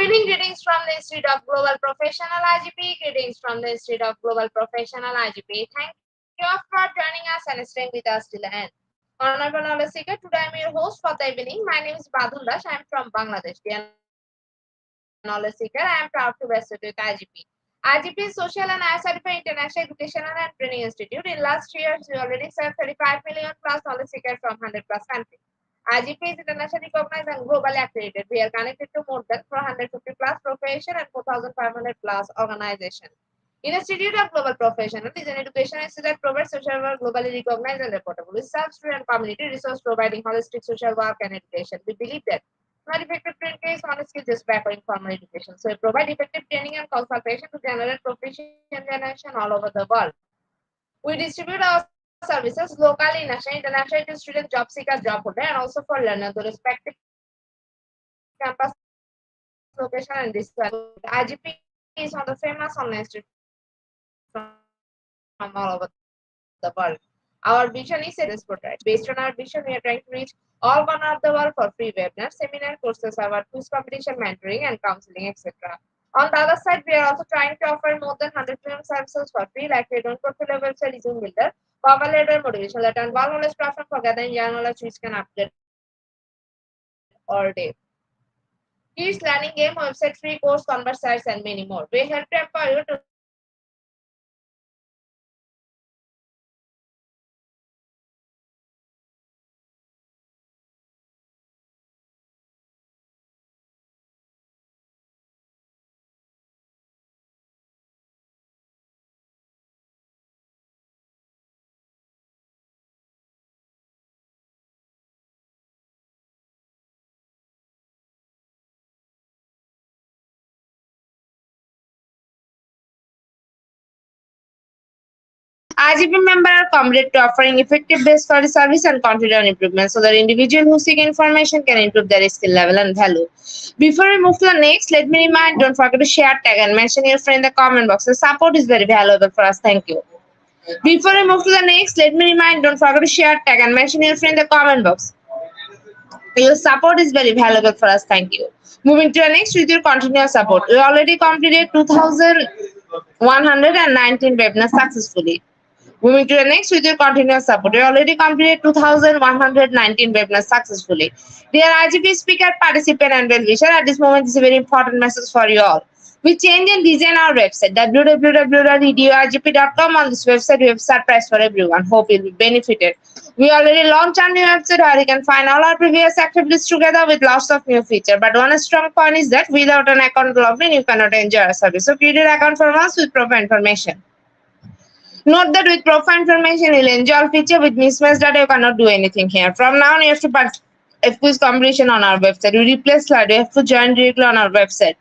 evening, greetings from the Institute of Global Professional IGP. Greetings from the Institute of Global Professional IGP. Thank you for joining us and staying with us till the end. Honorable Knowledge Seeker, today I am your host for the evening. My name is Badun Dash. I am from Bangladesh. Dear Knowledge Seeker, I am proud to be associated with IGP. IGP is Social and ISRP International Educational and Training Institute. In last years, we already served 35 million plus knowledge seekers from 100 plus countries. IGP is internationally recognized and globally accredited. We are connected to more than 450 plus profession and 4,500 plus organizations. Institute of Global Professional is an education institute that provides social work globally recognized and reportable. We serve student community resource providing holistic social work and education. We believe that not effective training is one skill just backward in formal education. So we provide effective training and consultation to generate proficient generation all over the world. We distribute our services locally, nationally, internationally to students, job seekers, job holder, and also for learners. The respective campus location and this IGP is on the famous online institute from all over the world. Our vision is a product. Based on our vision, we are trying to reach all corners of the world for free webinars, seminar courses, our quiz competition, mentoring, and counseling, etc. On the other side, we are also trying to offer more than 100 premium services for free, like a don't portfolio website, resume builder, power letter, motivation letter, and one knowledge platform for gathering your knowledge, which can update all day. Kids learning game, website, free course, converse sites, and many more. We help to empower you to IGP members are committed to offering effective base for the service and confident improvement so that individuals who seek information can improve their skill level and value. Before we move to the next, let me remind, don't forget to share, tag, and mention your friend in the comment box. The support is very valuable for us. Thank you. Before we move to the next, let me remind, don't forget to share, tag, and mention your friend in the comment box. Your support is very valuable for us. Thank you. Moving to the next with your continuous support. We already completed 2,119 webinars successfully. Moving to the next with your continuous support. We already completed 2,119 webinars successfully. Dear IGP speaker, participant, and well-wisher, at this moment is a very important message for you all. We change and design our website www.edurgp.com. On this website, we have surprise for everyone. Hope you'll be benefited. We already launched our new website where you can find all our previous activities together with lots of new features. But one strong point is that without an account logged in, you cannot enjoy our service. So create an account for us with proper information. Note that with profile information, you'll enjoy all feature. With mismatched data, you cannot do anything here. From now on, you have to put a quiz competition on our website. We replace slide. You have to join directly on our website.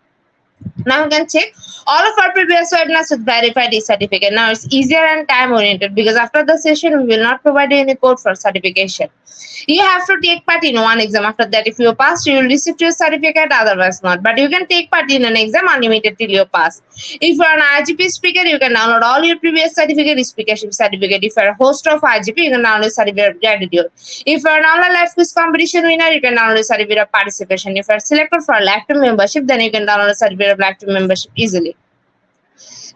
Now you can check all of our previous webinars with verified e-certificate. Now it's easier and time oriented because after the session, we will not provide you any code for certification. You have to take part in one exam. After that, if you pass, you will receive your certificate, otherwise not. But you can take part in an exam unlimited till you pass. If you are an IGP speaker, you can download all your previous certificate, speakership certificate. If you are a host of IGP, you can download certificate of gratitude. If you are an online life quiz competition winner, you can download certificate of participation. If you are selected for a lifetime membership, then you can download a certificate of lifetime membership easily.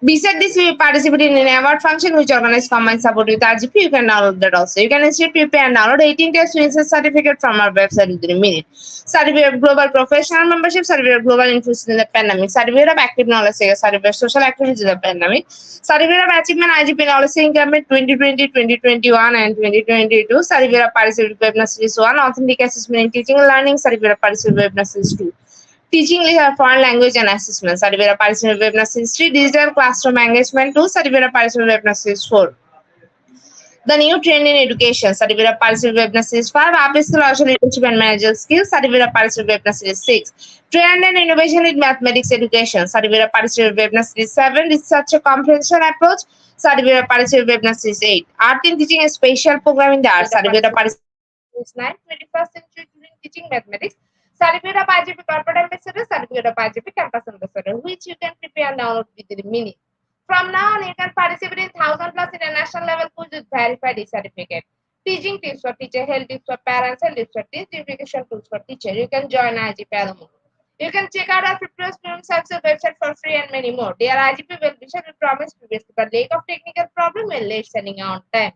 Besides this, we participate in an award function which organizes combined support with RGP. You can download that also. You can instantly prepare and download 18 days to insert certificate from our website within a minute. Certificate of Global Professional Membership, Certificate of Global Influence in the Pandemic, Certificate of Active Knowledge, Certificate of Social Activities in the Pandemic, Certificate of Achievement IGP Knowledge Sharing Campaign 2020, 2021, and 2022, Certificate of Participating Webinar Series 1, Authentic Assessment in Teaching and Learning, Certificate of Participating Webinar Series 2. Teaching foreign language and assessment, Certificate of Participating Webinar Series 3, Digital Classroom Engagement 2, Certificate of Participating Webinar Series 4. The new trend in education, Certificate of Participating Webinar Series 5, Upskill Leadership and Managerial Skills, Certificate of Participating Webinar Series 6. Trend and Innovation in Mathematics Education, Certificate of Participating Webinar Series 7, Research Comprehension Approach, Certificate of Participating Webinar Series 8. Art in Teaching a Special Program in the Arts, Certificate of Participating Series 9, 21st Century Teaching Mathematics, Certificate of IGP Corporate Ambassador, Certificate of IGP Campus Ambassador, which you can prepare and download within a minute. From now on, you can participate in 1,000 plus international level quiz with verified e-certificate. Teaching tips for teacher, health tips for parents, health tips for teacher, education tools for teacher. You can join IGP Alumni. You can check out our previous premium services website for free and many more. Dear IGP, well wishes we promised previously, but lack of technical problem and late sending on time.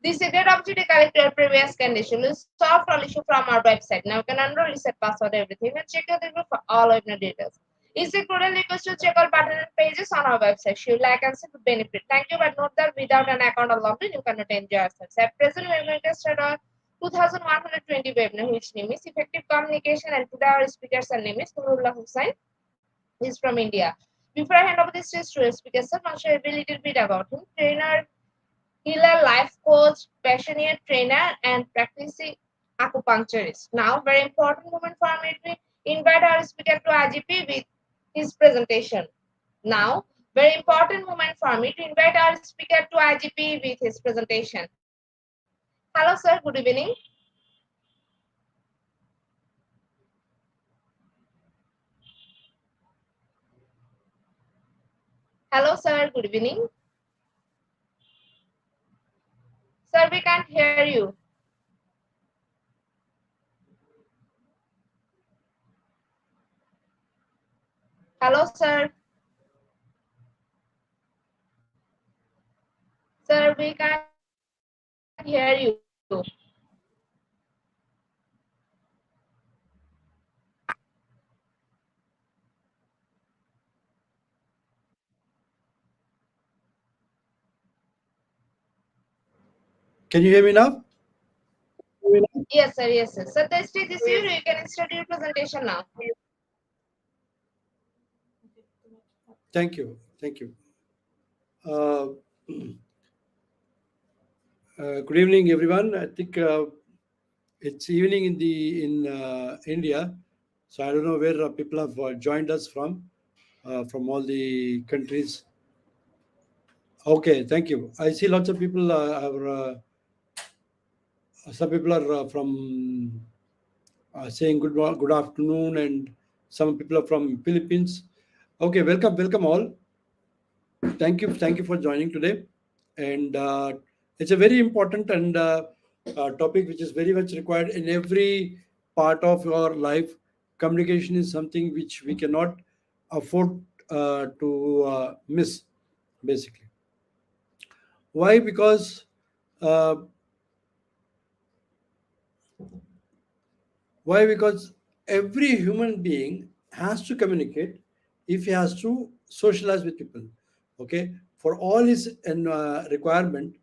This is a great opportunity to collect your previous condition. We'll solve all issue from our website. Now you can enroll, reset password, everything, and check your review for all webinar details. Is a crucial request to check all button and pages on our website. Should you like and to benefit. Thank you, but note that without an account or login, you cannot enjoy ourselves. At present, we are going to start our 2120 webinar, which name is Effective Communication, and today our speaker's name is Nurullah Hussain. He's from India. Before I hand over this stage to our speaker, sir, I'll share a little bit about him. Trainer, healer, life coach, passionate trainer, and practicing acupuncturist. Now, very important moment for me to invite our speaker to IGP with his presentation. Now, very important moment for me to invite our speaker to IGP with his presentation. Hello, sir. Good evening. Hello, sir. Good evening. Sir, we can't hear you. Hello, sir. Sir, we can't hear you. Can you hear me now? Yes, sir. Yes, sir. Sir, the stage is you. You can start your presentation now. Thank you. Thank you. Uh, good evening, everyone. I think it's evening in India, so I don't know where people have joined us from all the countries. Okay, thank you. I see lots of people some people are from saying good afternoon, and some people are from Philippines. Okay, welcome all. Thank you for joining today, and it's a very important and topic which is very much required in every part of your life. Communication is something which we cannot afford to miss, basically. Why? Because uh, every human being has to communicate if he has to socialize with people. Okay, for all his requirement,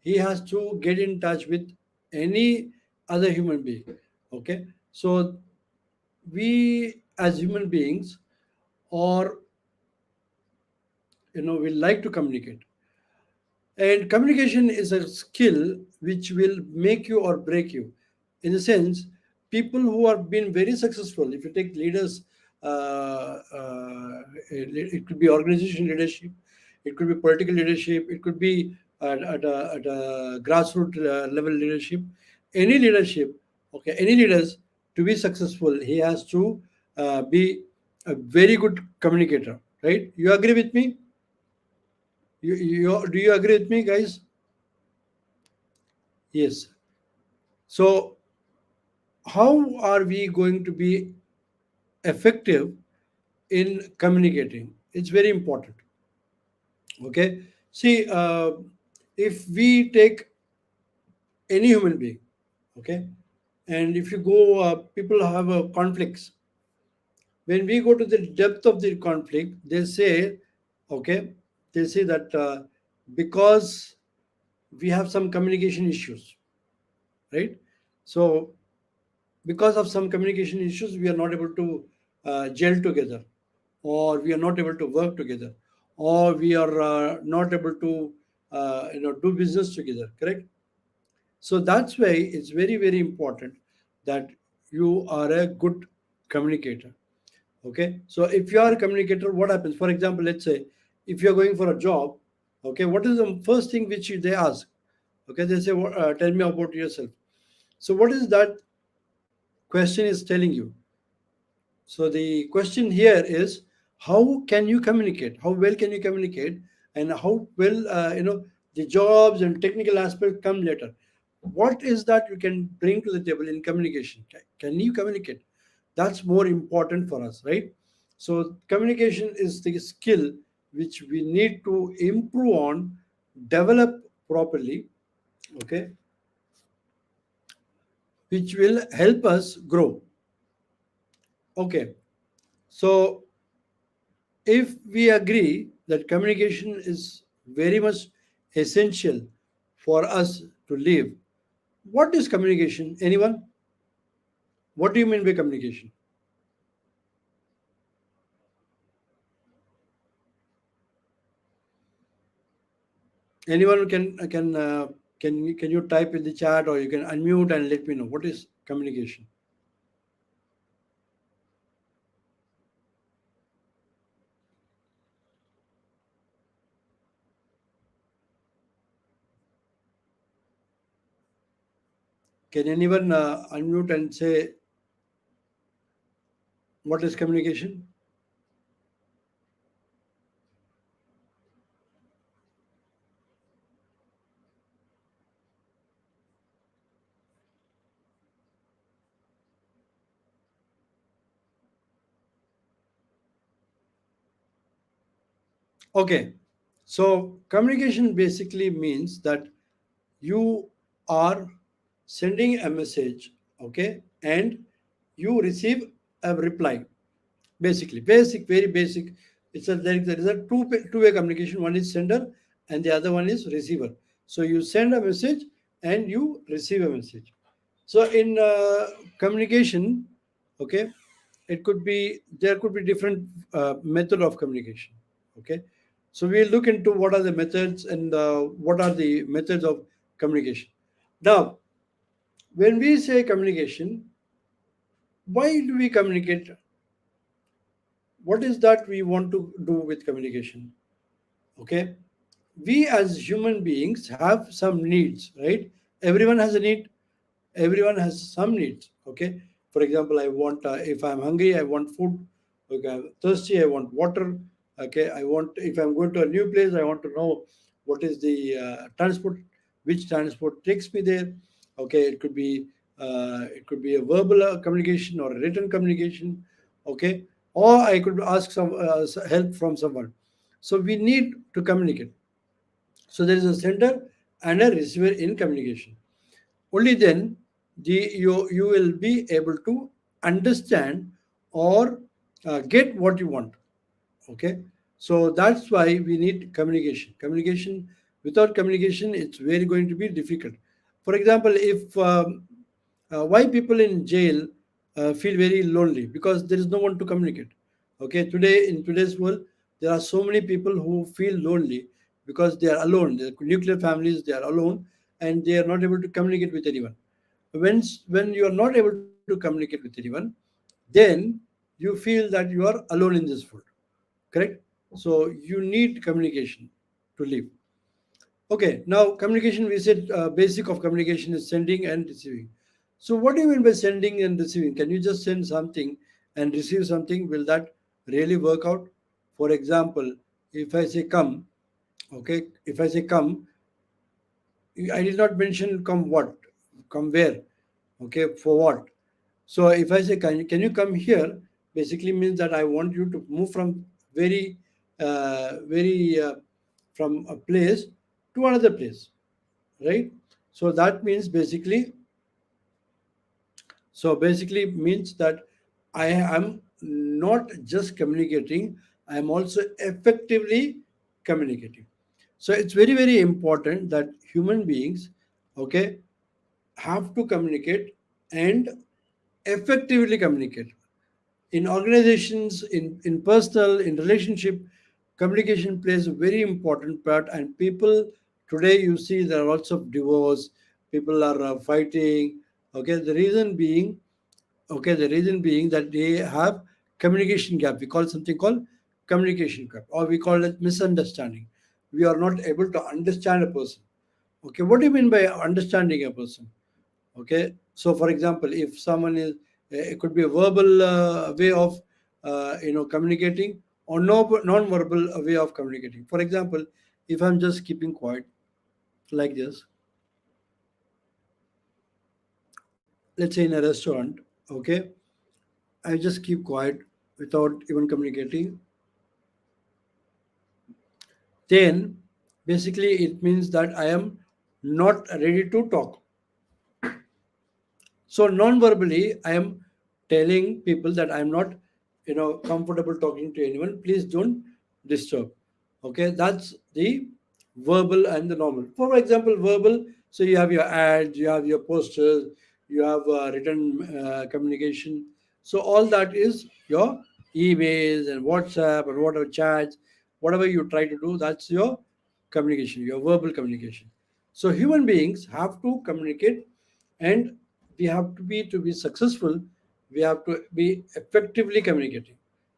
he has to get in touch with any other human being. Okay, so we as human beings, or we like to communicate, and communication is a skill which will make you or break you. In a sense, people who have been very successful, if you take leaders, it could be organization leadership, it could be political leadership, it could be at a grassroots level leadership, any leadership. Okay, any leaders, to be successful, he has to be a very good communicator, right? You agree with me? Do you agree with me, guys? Yes. So, how are we going to be effective in communicating? It's very important. Okay. See, if we take any human being, okay, and if you go, people have conflicts. When we go to the depth of the conflict, they say, okay, they say that because we have some communication issues, right? So because of some communication issues, we are not able to gel together, or we are not able to work together, or we are not able to do business together, correct? So that's why it's very very important that you are a good communicator. Okay, so if you are a communicator, what happens? For example, let's say if you're going for a job, okay, what is the first thing which they ask? Okay, they say, tell me about yourself. So what is that question is telling you? So the question here is, how can you communicate? How well can you communicate? And how well, the jobs and technical aspect come later. What is that you can bring to the table in communication? Can you communicate? That's more important for us, right? So communication is the skill which we need to improve on, develop properly, okay, which will help us grow. Okay, so if we agree that communication is very much essential for us to live, what is communication? Anyone? What do you mean by communication? Anyone can you type in the chat, or you can unmute and let me know what is communication? Can anyone unmute and say what is communication? Okay, so communication basically means that you are sending a message, okay, and you receive a reply. Basically, very basic. It's a there is a two-way communication. One is sender, and the other one is receiver. So you send a message and you receive a message. So in communication, okay, it could be there could be different method of communication. Okay, so we'll look into what are the methods and what are the methods of communication. Now, when we say communication, why do we communicate? What is that we want to do with communication? Okay, we as human beings have some needs, right? Everyone has a need. Everyone has some needs. Okay, for example, I want if I'm hungry, I want food. Okay, I'm thirsty, I want water. Okay, I want, if I'm going to a new place, I want to know what is the transport, which transport takes me there. Okay, it could be a verbal communication or a written communication. Okay, or I could ask some help from someone. So we need to communicate. So there is a sender and a receiver in communication. Only then you will be able to understand or get what you want. Okay, so that's why we need communication. Without communication, it's very going to be difficult. For example, if why people in jail feel very lonely, because there is no one to communicate. Okay, today in today's world, there are so many people who feel lonely because they are alone. The nuclear families, they are alone, and they are not able to communicate with anyone. When you are not able to communicate with anyone, then you feel that you are alone in this world. Correct? So you need communication to live. Okay, now communication, we said basic of communication is sending and receiving. So what do you mean by sending and receiving? Can you just send something and receive something? Will that really work out? For example, if I say come, okay, if I say come, I did not mention come what, come where, okay, for what. So if I say can you come here, basically means that I want you to move from very very from a place to another place, right? So that means basically means that I am not just communicating, I am also effectively communicating. So it's very important that human beings, okay, have to communicate and effectively communicate. In organizations, in personal, in relationship, communication plays a very important part. And people today, you see there are lots of divorce, people are fighting. Okay, the reason being that they have communication gap. We call something called communication gap, or we call it misunderstanding. We are not able to understand a person. Okay, what do you mean by understanding a person? Okay, so for example, if someone is, it could be a verbal way of communicating, or no non-verbal way of communicating. For example, if I'm just keeping quiet like this, let's say in a restaurant, okay, I just keep quiet without even communicating, then basically it means that I am not ready to talk. So non-verbally, I am telling people that I'm not, comfortable talking to anyone. Please don't disturb. Okay, that's the verbal and the normal. For example, verbal. So you have your ads, you have your posters, you have written communication. So all that is your emails and WhatsApp and whatever chats, whatever you try to do. That's your communication, your verbal communication. So human beings have to communicate, and we have to be successful, we have to be effectively communicating.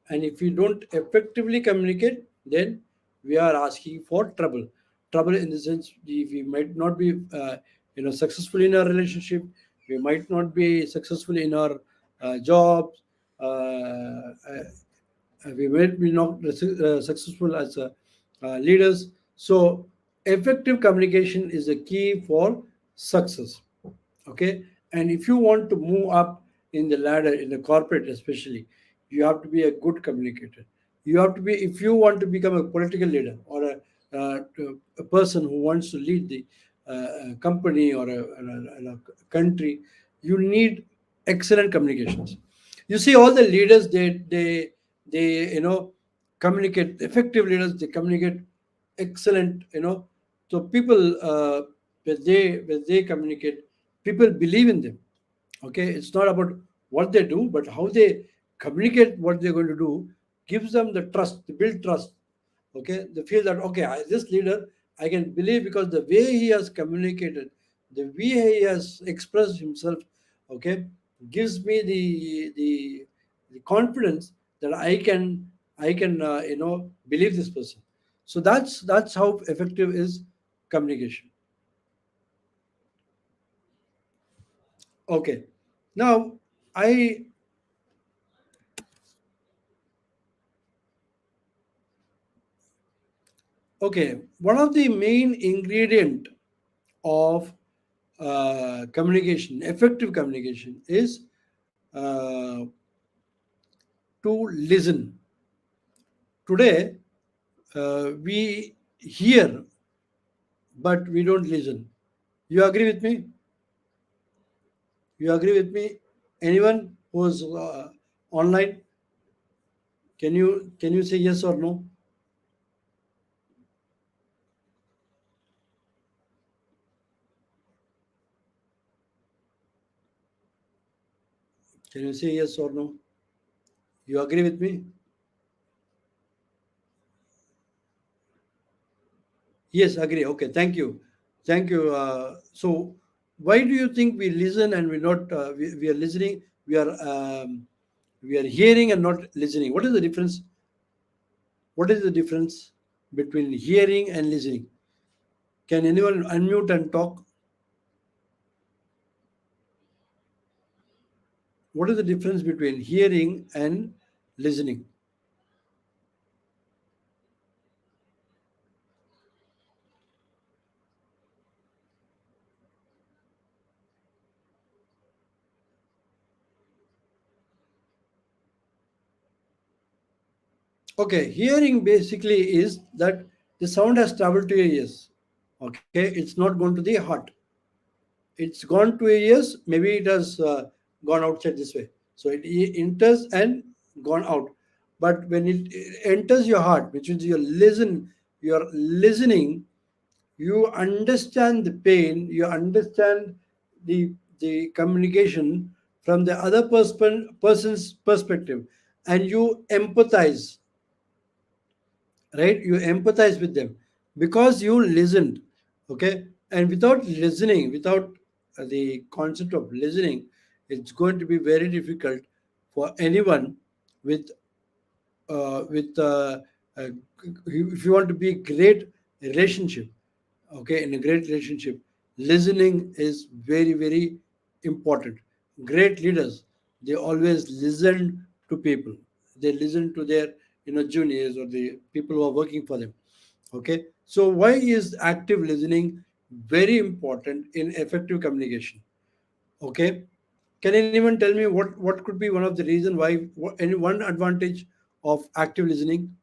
And if we don't effectively communicate, then we are asking for trouble in the sense we might not be successful in our relationship, we might not be successful in our jobs, we might be not successful as leaders. So effective communication is a key for success. Okay, and if you want to move up in the ladder in the corporate especially, you have to be a good communicator. You have to be, if you want to become a political leader or uh, a person who wants to lead the company or a country, you need excellent communications. You see all the leaders, they communicate, effective leaders, they communicate excellent, so people, when they communicate, people believe in them. Okay, it's not about what they do, but how they communicate what they're going to do gives them the trust, they build trust. Okay, they feel that, okay, this leader, I can believe because the way he has communicated, the way he has expressed himself, okay, gives me the confidence that I can believe this person. So that's how effective is communication. Okay, now I okay, one of the main ingredient of communication, effective communication, is uh, to listen. Today, we hear, but we don't listen. You agree with me? You agree with me? Anyone who's online, can you say yes or no? Can you say yes or no? You agree with me? Yes, agree. Okay, thank you, thank you. So, why do you think we listen and we are listening? We are hearing and not listening. What is the difference? What is the difference between hearing and listening? Can anyone unmute and talk? What is the difference between hearing and listening? Okay, hearing basically is that the sound has traveled to your ears. Okay, it's not gone to the heart. It's gone to your ears. Maybe it has gone outside this way. So it enters and gone out. But when it enters your heart, which means you're listening, you understand the pain, you understand the communication from the other person's perspective, and you empathize, right? You empathize with them because you listened. Okay, and without listening, without the concept of listening, it's going to be very difficult for anyone with uh, if you want to be great relationship. Okay, in a great relationship, listening is very, very important. Great leaders, they always listen to people, they listen to their juniors or the people who are working for them. Okay, so why is active listening very important in effective communication? Okay, Can anyone tell me what could be one of the reason why, any one advantage of active listening?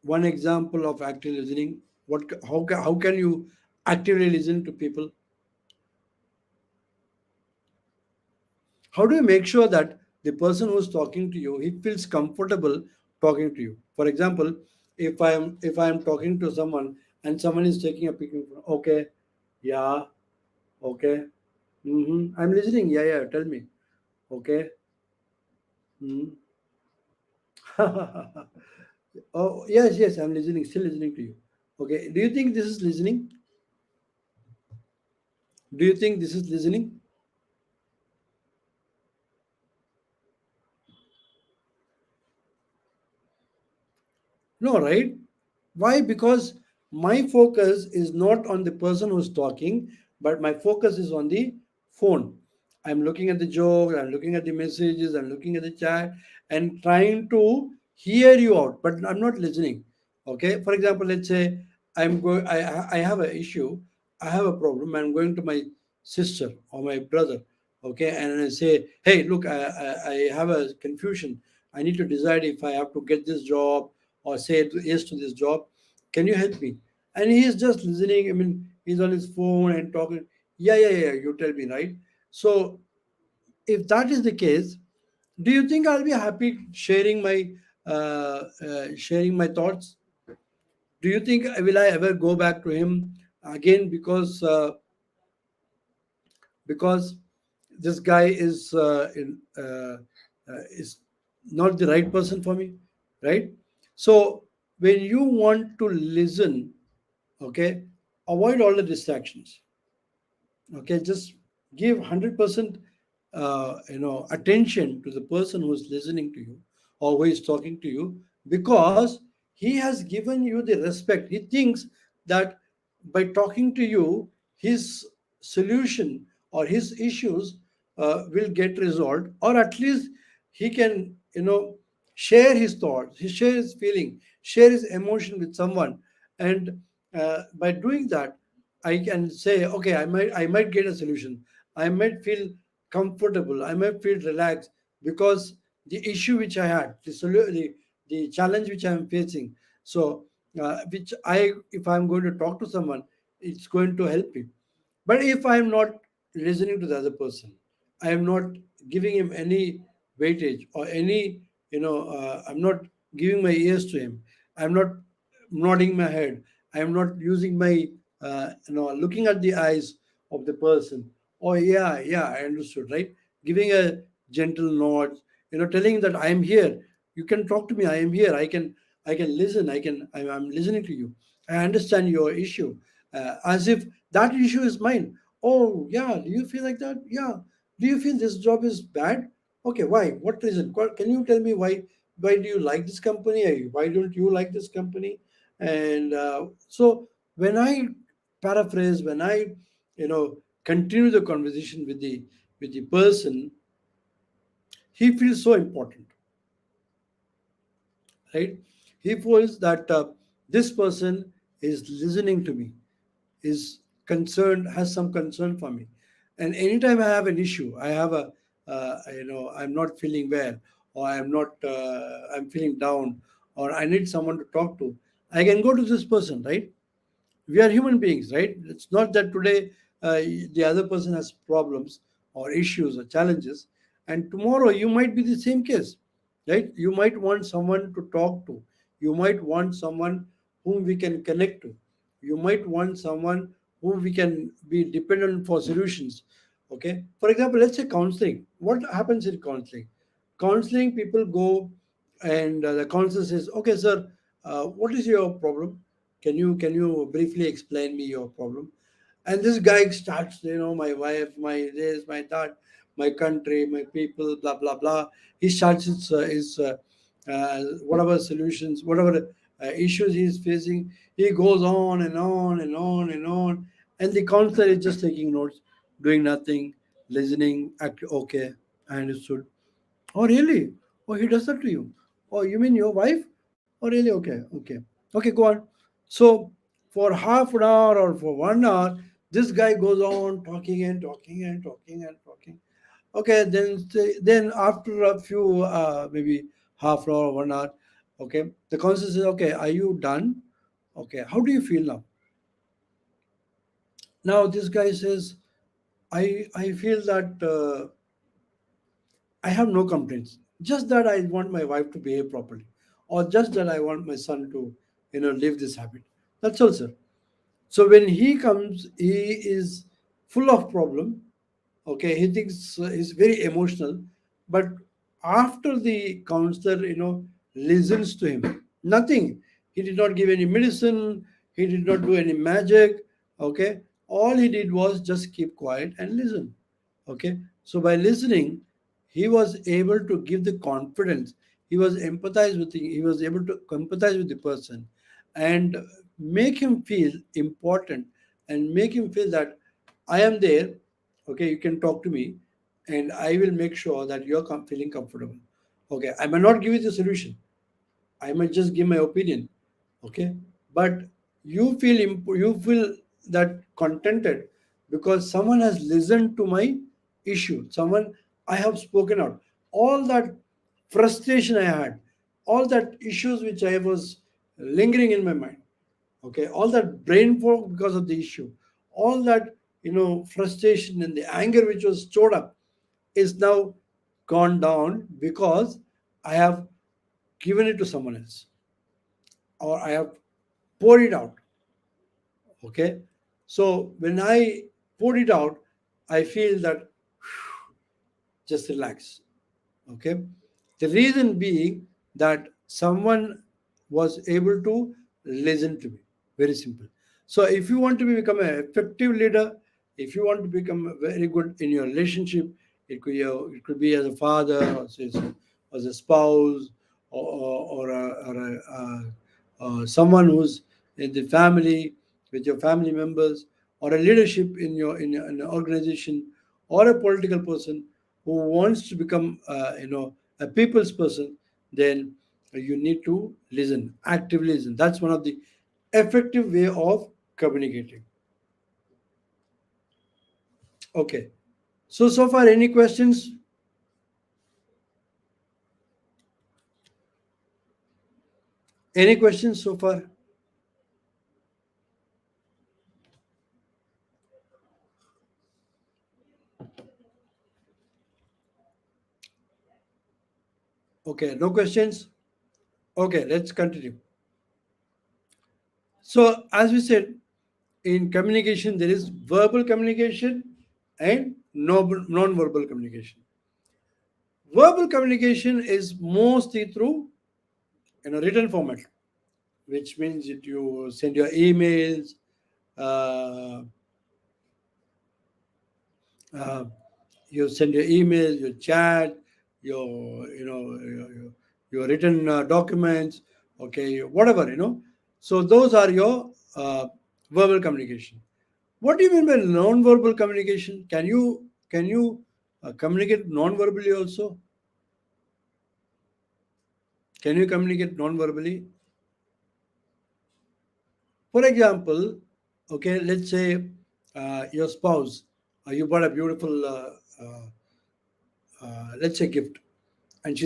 One example of active listening. How can you actively listen to people? How do you make sure that the person who's talking to you, he feels comfortable talking to you? For example, if I am talking to someone and someone is taking a picture, okay, yeah, okay, I'm listening, yeah, yeah, tell me, okay, mm. Oh yes, yes, I'm listening, still listening to you. Okay, do you think this is listening? Do you think this is listening? No, right? Why? Because my focus is not on the person who's talking, but my focus is on the phone. I'm looking at the joke, I'm looking at the messages, I'm looking at the chat, and trying to hear you out, but I'm not listening. Okay. For example, let's say I have an issue, I have a problem, I'm going to my sister or my brother, okay, and I say, hey, look, I have a confusion. I need to decide if I have to get this job or say yes to this job. Can you help me? And he is just listening. I mean, he's on his phone and talking. Yeah, yeah, yeah. You tell me, right? So if that is the case, do you think I'll be happy sharing my thoughts? Do you think will I ever go back to him again because this guy is not the right person for me, right? So when you want to listen, okay, avoid all the distractions. Okay, just give 100% attention to the person who is listening to you or who is talking to you, because he has given you the respect. He thinks that by talking to you, his solution or his issues will get resolved, or at least he can share his thoughts, he share his feeling, share his emotion with someone. And by doing that, I can say, okay, I might get a solution. I might feel comfortable. I might feel relaxed because the issue which I had, the challenge which I am facing. So, which if I'm going to talk to someone, it's going to help me. But if I am not listening to the other person, I am not giving him any weightage or any, I'm not giving my ears to him. I'm not nodding my head. I am not using my, looking at the eyes of the person. Oh, yeah, yeah, I understood, right? Giving a gentle nod, telling that I am here. You can talk to me. I am here. I can listen. I'm listening to you. I understand your issue, as if that issue is mine. Oh, yeah. Do you feel like that? Yeah. Do you feel this job is bad? Okay. Why? What reason? Can you tell me why? Why do you like this company? Why don't you like this company? And so when I paraphrase, when I, continue the conversation with the person, he feels so important, right? He feels that this person is listening to me, is concerned, has some concern for me. And anytime I have an issue, I have I'm not feeling well, or I'm feeling down, or I need someone to talk to, I can go to this person, right? We are human beings, right? It's not that today the other person has problems or issues or challenges, and tomorrow you might be the same case, right? You might want someone to talk to, you might want someone whom we can connect to, you might want someone whom we can be dependent for solutions. Okay, for example, let's say counseling. What happens in counseling? Counseling, people go, and the counselor says, okay, sir, what is your problem? Can you briefly explain me your problem? And this guy starts, my wife, my this, my that, my country, my people, blah blah blah. He starts whatever solutions, whatever issues he is facing. He goes on and on and on and on, and the counselor is just taking notes, doing nothing, listening. Okay, I understood. Oh, really? Oh, he does that to you? Oh, you mean your wife? Oh, really? Okay, okay, okay. Go on. So for half an hour or for 1 hour, this guy goes on talking and talking and talking and talking. Okay, then after a few maybe half an hour, 1 hour, okay, the counselor says, okay, are you done? Okay, how do you feel now? Now this guy says, I feel that I have no complaints. Just that I want my wife to behave properly, or just that I want my son to, live this habit. That's all, sir. So when he comes, he is full of problem. Okay, he thinks he's very emotional, but after the counselor, listens to him, nothing. He did not give any medicine. He did not do any magic. Okay, all he did was just keep quiet and listen. Okay, so by listening, he was able to give the confidence. He was able to empathize with the person and make him feel important and make him feel that I am there. Okay, you can talk to me and I will make sure that you're feeling comfortable. Okay, I may not give you the solution, I might just give my opinion. Okay, but you feel that contented because someone has listened to my issue. Someone I have spoken out. All that frustration I had, all that issues which I was lingering in my mind. Okay, all that brain fog because of the issue, all that frustration and the anger which was stored up is now gone down because I have given it to someone else or I have poured it out. Okay. So when I poured it out, I feel that just relax. Okay. The reason being that someone was able to listen to me. Very simple. So if you want to become an effective leader, if you want to become very good in your relationship, it could be as a father or as a spouse or someone who's in the family with your family members or a leadership in an organization or a political person who wants to become a people's person, then you need to listen, actively listen. That's one of the effective way of communicating. Okay, so far any questions? Any questions so far? Okay, no questions. Okay, let's continue. So as we said, in communication there is verbal communication and non-verbal communication. Verbal communication is mostly through written format, which means that you send your emails, uh, uh, you send your email, your chat, your written documents, okay, whatever. So those are your verbal communication. What do you mean by non-verbal communication? Can you communicate non-verbally also? Can you communicate non-verbally? For example, okay, let's say your spouse, you bought a beautiful, let's say, gift, and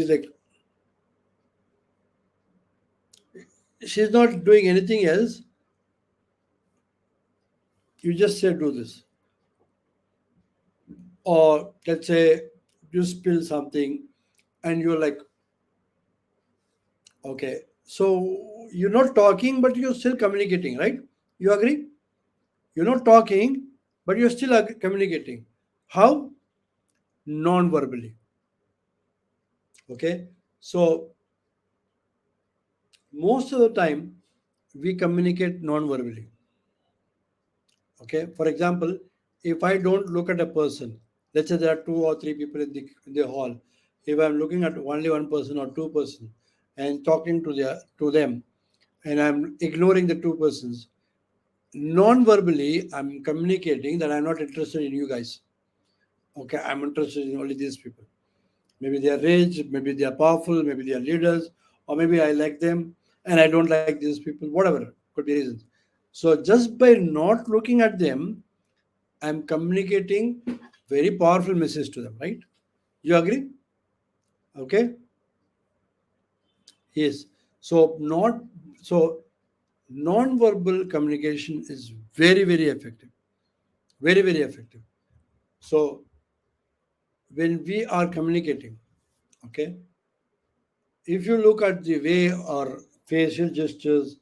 she's not doing anything else. You just say, do this. Or let's say you spill something and you're like, okay, so you're not talking, but you're still communicating, right? You agree? You're not talking, but you're still communicating. How? Non-verbally. Okay. So most of the time we communicate non-verbally. Okay. For example, if I don't look at a person, let's say there are two or three people in the hall. If I'm looking at only one person or two person and talking to them, and I'm ignoring the two persons, non-verbally I'm communicating that I'm not interested in you guys. Okay, I'm interested in only these people. Maybe they are rich, maybe they are powerful, maybe they are leaders, or maybe I like them and I don't like these people, whatever could be reasons. So just by not looking at them, I'm communicating very powerful message to them, right? You agree? Okay. Yes. So not so non-verbal communication is very, very effective. Very, very effective. So when we are communicating, okay, if you look at the way our facial gestures,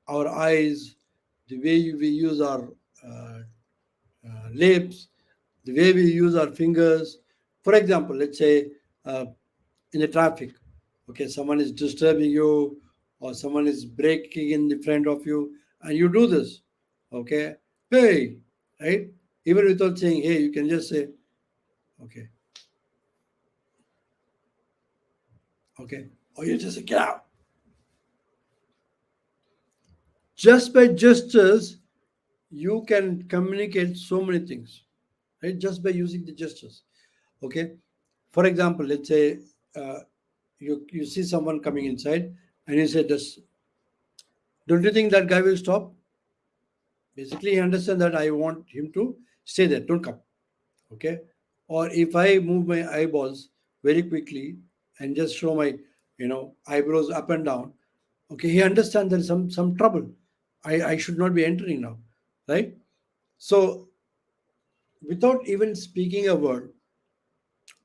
our eyes, the way we use our uh, lips, the way we use our fingers. For example, let's say uh, in the traffic, okay, someone is disturbing you or someone is braking in the front of you, and you do this, okay, hey, right? Even without saying hey, you can just say, okay, okay, or you just say, get out. Just by gestures, you can communicate so many things, right? Just by using the gestures, okay. For example, let's say uh, you see someone coming inside and you say this, don't you think that guy will stop? Basically he understands that I want him to stay there, don't come, okay. Or if I move my eyeballs very quickly and just show my eyebrows up and down, okay, he understands there's some trouble. I should not be entering now, right? So without even speaking a word,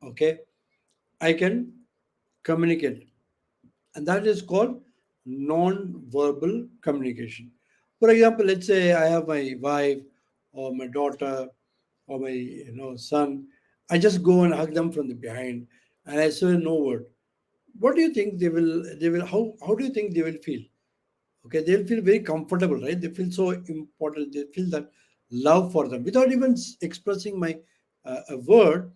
okay, I can communicate, and that is called non-verbal communication. For example, let's say I have my wife or my daughter or my son. I just go and hug them from the behind, and I say no word. What do you think they will how do you think they will feel? Okay, they'll feel very comfortable, right? They feel so important. They feel that love for them without even expressing my a word.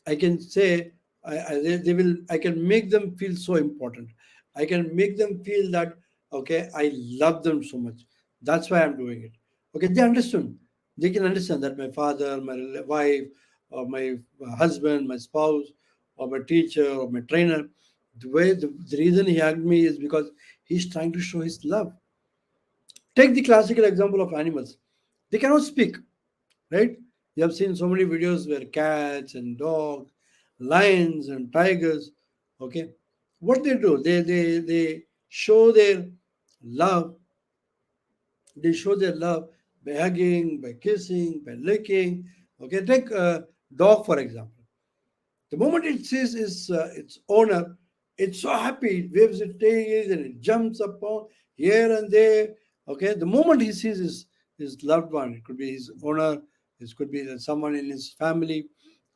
I can say they will. I can make them feel so important. I can make them feel that okay, I love them so much. That's why I'm doing it. Okay, they understand. They can understand that my father, my wife, or my husband, my spouse, or my teacher, or my trainer. The reason he hugged me is because he's trying to show his love. Take the classical example of animals. They cannot speak, right? You have seen so many videos where cats and dogs, lions and tigers, okay, what they do, they show their love. They show their love by hugging, by kissing, by licking. Okay, take a dog for example. The moment it sees its owner, it's so happy. It waves its tail and it jumps up on here and there. Okay, the moment he sees his loved one, it could be his owner, it could be someone in his family.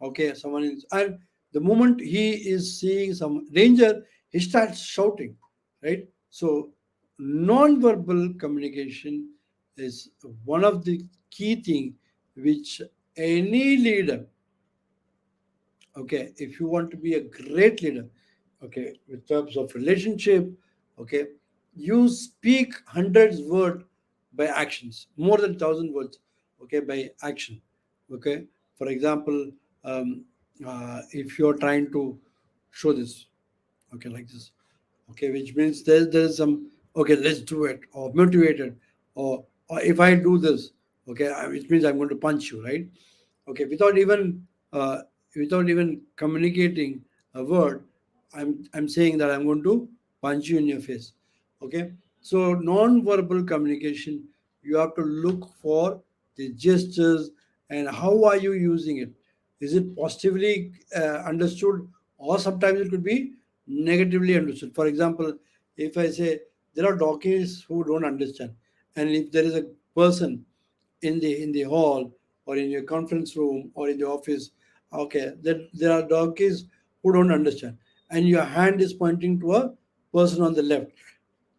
Okay, someone in and the moment he is seeing some danger, he starts shouting, right? So, non-verbal communication is one of the key thing which any leader, okay, if you want to be a great leader, okay, with terms of relationship, okay, you speak hundreds word by actions, more than 1,000 words, okay, by action, okay. For example, if you're trying to show this, okay, like this, okay, which means there's some, okay, let's do it, or motivated, or if I do this, okay, which means I'm going to punch you, right? Okay, uh, without even communicating a word, I'm saying that I'm going to punch you in your face. Okay, so non-verbal communication, you have to look for the gestures and how are you using it. Is it positively understood, or sometimes it could be negatively understood? For example, if I say there are donkeys who don't understand, and if there is a person in the hall or in your conference room or in the office, okay, there are donkeys who don't understand, and your hand is pointing to a person on the left.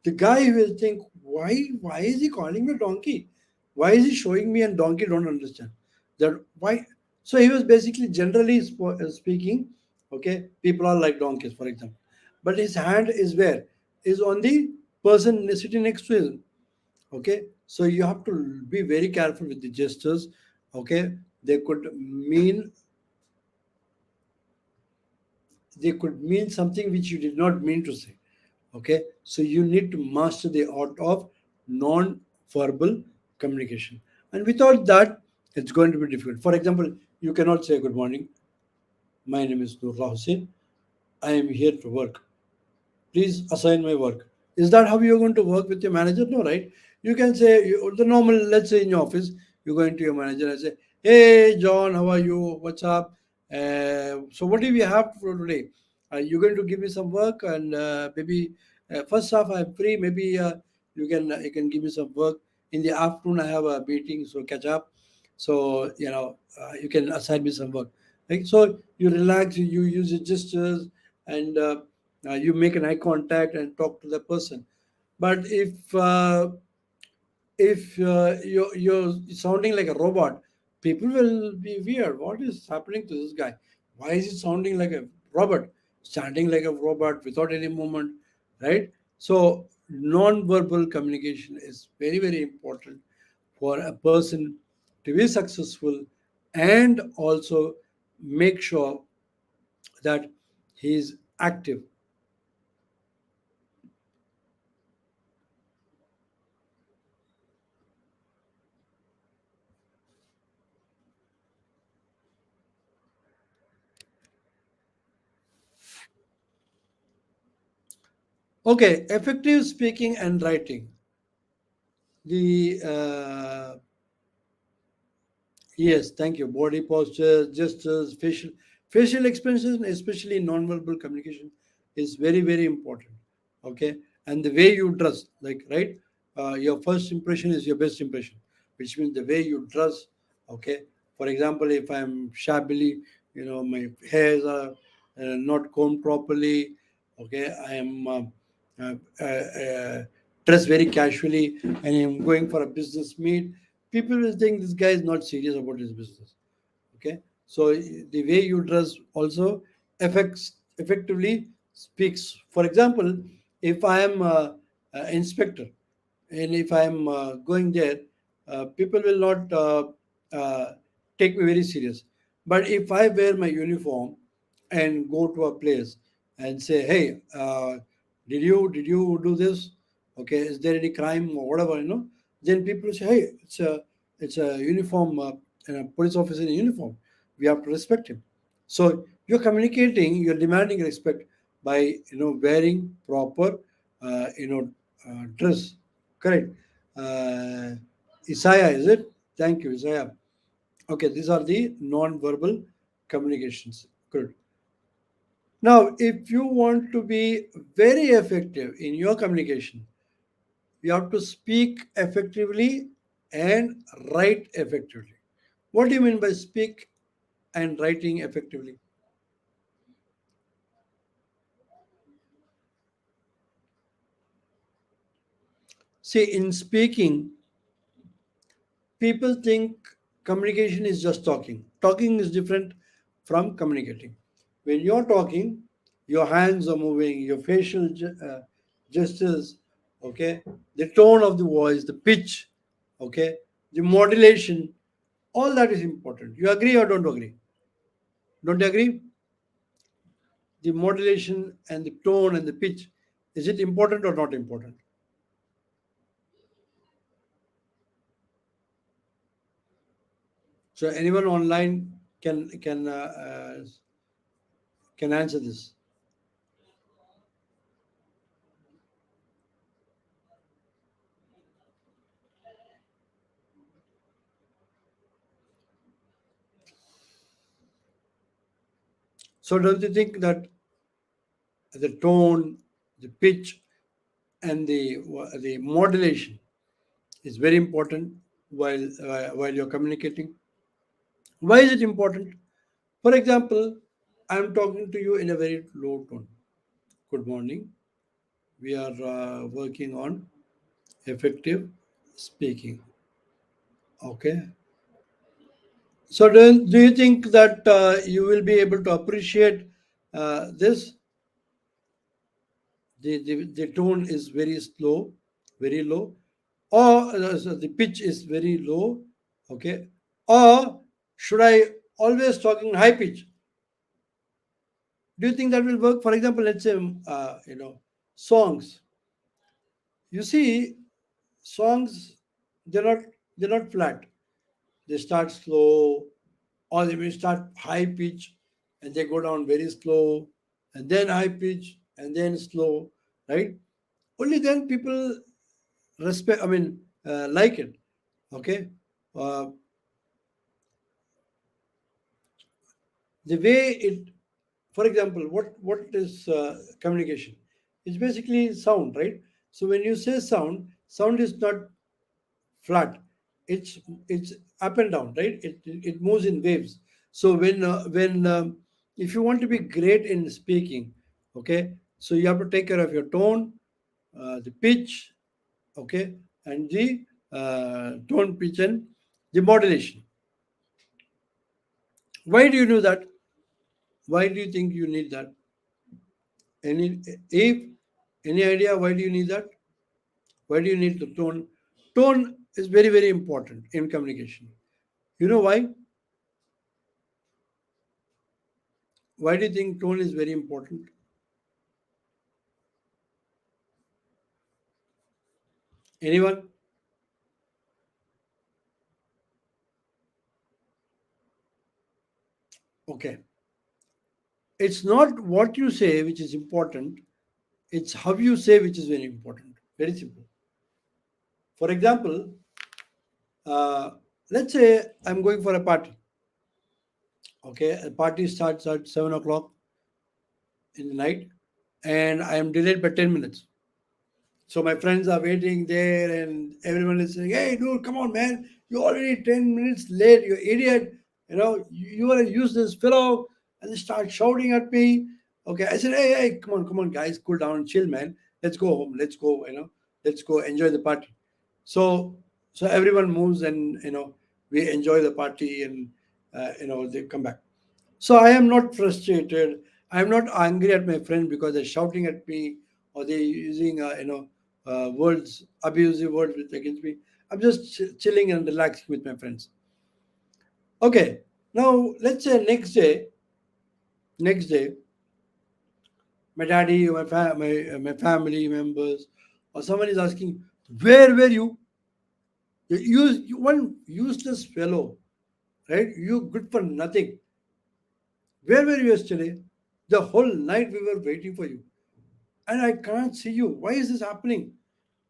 The guy will think, why is he calling me donkey? Why is he showing me, and donkey don't understand that why? So he was basically generally speaking, okay, people are like donkeys, for example, but his hand is where is on the person sitting next to him. Okay, so you have to be very careful with the gestures. Okay, they could mean they could mean something which you did not mean to say. Okay, so you need to master the art of non-verbal communication, and without that, it's going to be difficult. For example, you cannot say good morning. My name is Nurullah Hussain. I am here to work. Please assign my work. Is that how you're going to work with your manager? No, right? You can say the normal, let's say in your office, you're going to your manager and say, hey, John, how are you? What's up? So, what do we have for today? You're going to give me some work, and maybe first half I'm free. Maybe you can give me some work. In the afternoon, I have a meeting, so catch up. So, you can assign me some work. Right? So, you relax, you use your gestures, and you make an eye contact and talk to the person. But if you're sounding like a robot, people will be weird. What is happening to this guy? Why is he sounding like a robot, standing like a robot without any movement, right? So non-verbal communication is very, very important for a person to be successful, and also make sure that he is active. Okay, effective speaking and writing. The Yes, thank you. Body posture, gestures, facial expression, especially non-verbal communication, is very, very important. Okay, and the way you dress, like, right, your first impression is your best impression, which means the way you dress. Okay, for example, if I'm shabbily, my hairs are not combed properly. Okay, I am uh, uh, uh, dressed very casually, and I'm going for a business meet, people will think this guy is not serious about his business. Okay, so the way you dress also effectively speaks. For example, if I am inspector, and if I am going there, people will not uh, take me very serious. But if I wear my uniform and go to a place and say, hey, did you do this? Okay, is there any crime or whatever, then people say, hey, it's a uniform, and a police officer in uniform, we have to respect him. So you're communicating, you're demanding respect by wearing proper dress. Correct. uh, Isaiah, is it? Thank you, Isaiah. Okay, these are the non-verbal communications. Good. Now, if you want to be very effective in your communication, you have to speak effectively and write effectively. What do you mean by speak and writing effectively? See, in speaking, people think communication is just talking. Talking is different from communicating. When you're talking, your hands are moving, your facial gestures, okay, the tone of the voice, the pitch, okay, the modulation, all that is important. You agree or don't agree? Don't you agree? The modulation and the tone and the pitch, is it important or not important? So anyone online can answer this. So don't you think that the tone, the pitch, and the modulation is very important while you're communicating? Why is it important? For example, I'm talking to you in a very low tone. Good morning. We are working on effective speaking. Okay. So do you think that you will be able to appreciate this? The tone is very slow, very low, or so the pitch is very low, okay, or should I always talk in high pitch? Do you think that will work? For example, let's say, Songs. You see, songs, they're not they're not flat. They start slow, or they may start high pitch and they go down very slow, and then high pitch and then slow, right? Only then people respect, like it. Okay. uh, the way it, for example, what is communication? It's basically sound, right? So when you say sound is not flat. It's up and down, right? It moves in waves. So when if you want to be great in speaking, okay, so you have to take care of your tone, the pitch, okay, and the tone, pitch, and the modulation. Why do you do that? Why do you think you need that? Any, if any idea why do you need that? Why do you need the tone? Tone is very, very important in communication. You know why? Why do you think tone is very important? Anyone? Okay. It's not what you say which is important, it's how you say which is very important. Very simple. For example, uh, let's say I'm going for a party. Okay, a party starts at 7 o'clock in the night, and I am delayed by 10 minutes. So my friends are waiting there, and everyone is saying, "Hey, dude, come on, man! You're already 10 minutes late. You idiot! You are a useless fellow." And they start shouting at me. Okay, I said, "Hey, hey, come on, guys, cool down and chill, man. Let's go home. Let's go. Let's go enjoy the party." So, so everyone moves, and we enjoy the party, and they come back. So I am not frustrated. I am not angry at my friend because they're shouting at me or they're using words, abusive words against me. I'm just chilling and relaxing with my friends. Okay. Now let's say next day, my daddy, or my family members, or someone is asking, "Where were you? You one useless fellow, right? You good for nothing. Where were you yesterday? The whole night we were waiting for you, and I can't see you. Why is this happening?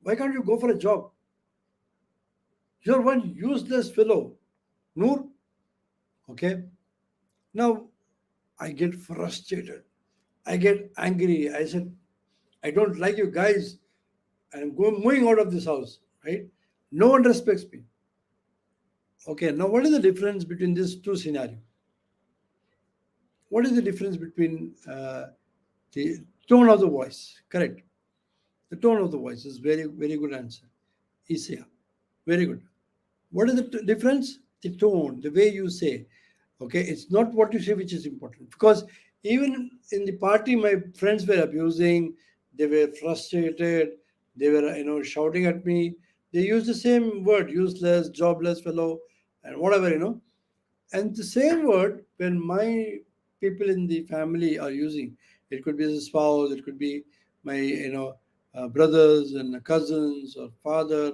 Why can't you go for a job? You're one useless fellow, Noor." Okay. Now I get frustrated. I get angry. I said, "I don't like you guys. I'm moving out of this house." Right? No one respects me. Okay. Now, what is the difference between these two scenarios? What is the difference between the tone of the voice? Correct. The tone of the voice is very, very good answer. Isya. Very good. What is the difference? The tone, the way you say. Okay, it's not what you say which is important. Because even in the party, my friends were abusing, they were frustrated, they were shouting at me. They used the same word, useless, jobless fellow, and whatever. And the same word when my people in the family are using, it could be a spouse, it could be my brothers and cousins or father.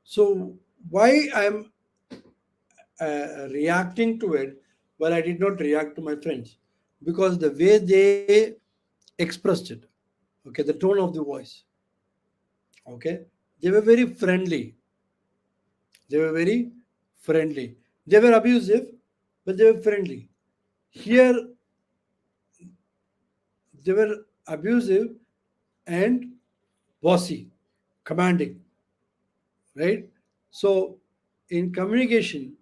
So why I'm reacting to it, but I did not react to my friends? Because the way they expressed it, okay, the tone of the voice, okay, they were very friendly. They were very friendly. They were abusive, but they were friendly. Here, they were abusive and bossy, commanding, right? So, in communication,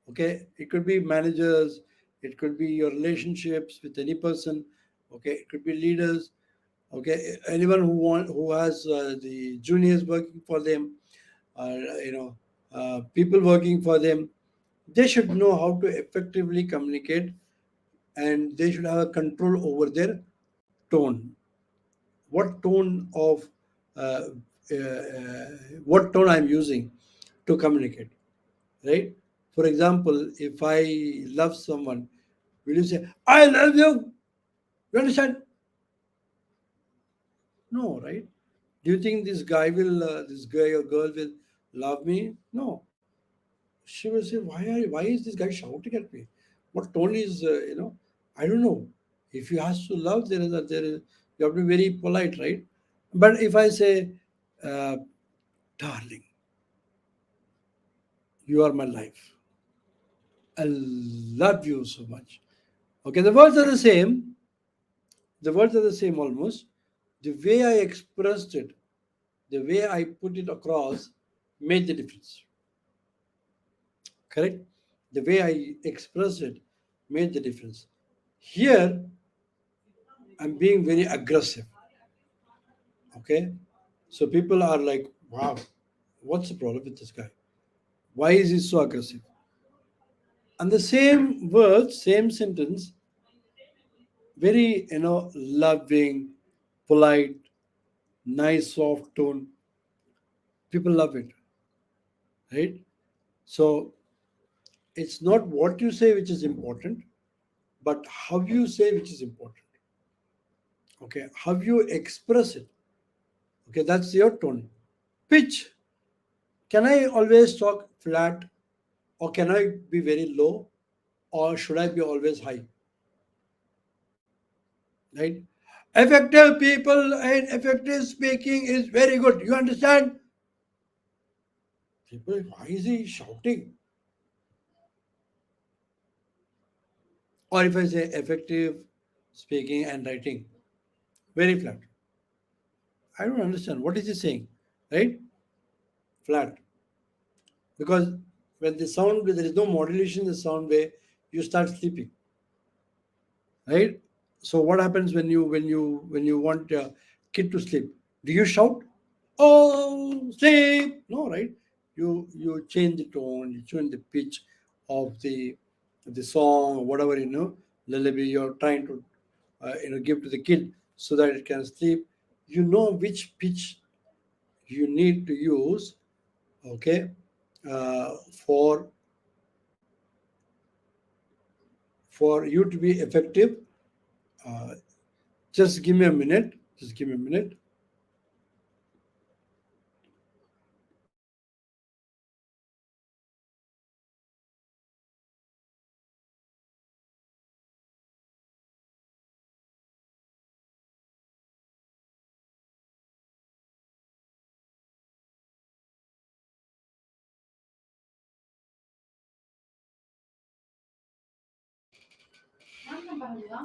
okay, it could be managers, it could be your relationships with any person, okay, it could be leaders, okay, anyone who has the juniors working for them, or people working for them, they should know how to effectively communicate, and they should have a control over their tone. What tone of uh, what tone I'm using to communicate, right? For example, if I love someone, will you say, "I love you"? You understand? No, right? Do you think this guy or girl will love me? No. She will say, why is this guy shouting at me? What tone is, I don't know. If you ask to love, you have to be very polite, right? But if I say, uh, darling, you are my life. I love you so much. Okay, the words are the same. The words are the same almost. The way I expressed it, the way I put it across made the difference. Correct? The way I expressed it made the difference. Here, I'm being very aggressive. Okay? So people are like, wow, what's the problem with this guy? Why is he so aggressive? And the same words, same sentence, very, loving, polite, nice, soft tone. People love it, right? So it's not what you say which is important, but how you say which is important. Okay, how you express it. Okay, that's your tone. Pitch. Can I always talk flat, or can I be very low, or should I be always high? Right? Effective people and effective speaking is very good. You understand? People, why is he shouting? Or if I say effective speaking and writing, very flat. I don't understand. What is he saying? Right? Flat. Because when the sound, there is no modulation in the sound wave, you start sleeping. Right? So what happens when you want a kid to sleep? Do you shout? Oh, sleep! No, right? You change the tone, you change the pitch of the song or whatever lullaby you're trying to give to the kid so that it can sleep. You know which pitch you need to use, okay, for you to be effective. Uh, just give me a minute. Just give me a minute.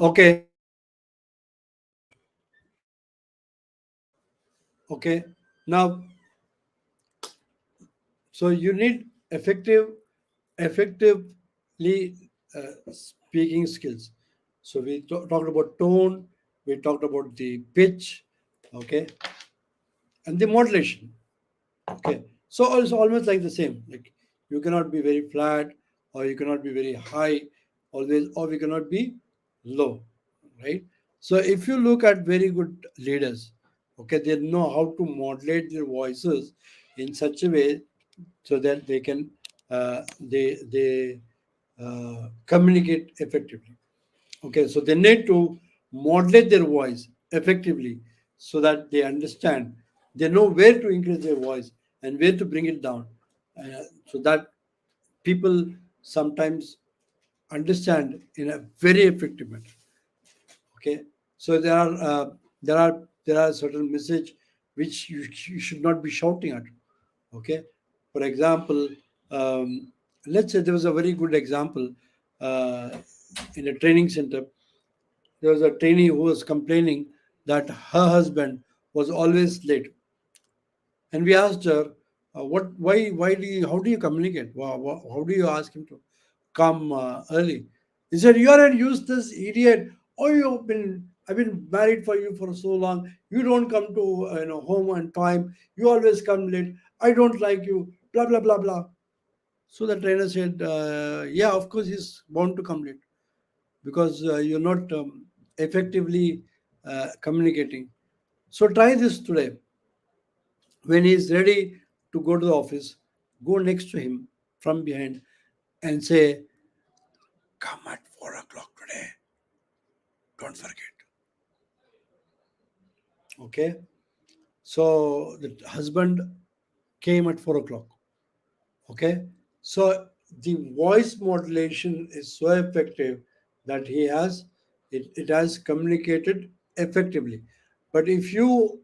Okay. Okay. Now, so you need effectively speaking skills. So we talked about tone, we talked about the pitch, okay, and the modulation. Okay, so it's almost like the same. Like you cannot be very flat, or you cannot be very high, always, or we cannot be low, right? So if you look at very good leaders, okay, they know how to modulate their voices in such a way so that they can communicate effectively. Okay, so they need to modulate their voice effectively so that they understand, they know where to increase their voice and where to bring it down, so that people sometimes understand in a very effective manner. Okay, so there are certain message which you should not be shouting at. Okay, for example, um, let's say there was a very good example uh, in a training center. There was a trainee who was complaining that her husband was always late, and we asked her, why do you, how do you communicate? How do you ask him to come early? He said, "You are a useless idiot. Oh, I've been married for you for so long. You don't come to home on time. You always come late. I don't like you. Blah blah blah blah." So the trainer said, "Yeah, of course he's bound to come late because you're not effectively communicating. So try this today. When he's ready to go to the office, go next to him from behind and say, 'Come at 4 o'clock today. Don't forget.'" Okay. So the husband came at 4 o'clock. Okay, so the voice modulation is so effective that it has communicated effectively. But if you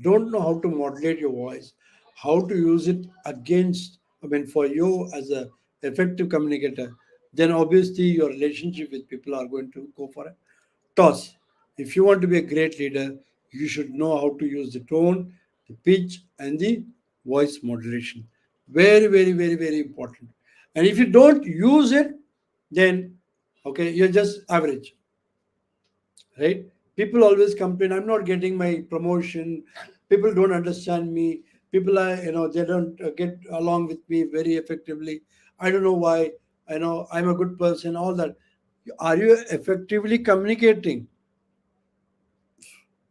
don't know how to modulate your voice, how to use it against, I mean, for you as a effective communicator, then obviously your relationship with people are going to go for a toss. If you want to be a great leader, you should know how to use the tone, the pitch, and the voice modulation. Very, very, very, very important. And if you don't use it, then okay, you're just average, right? People always complain, I'm not getting my promotion. People don't understand me. People are, they don't get along with me very effectively. I don't know why. I know I'm a good person, all that. Are you effectively communicating?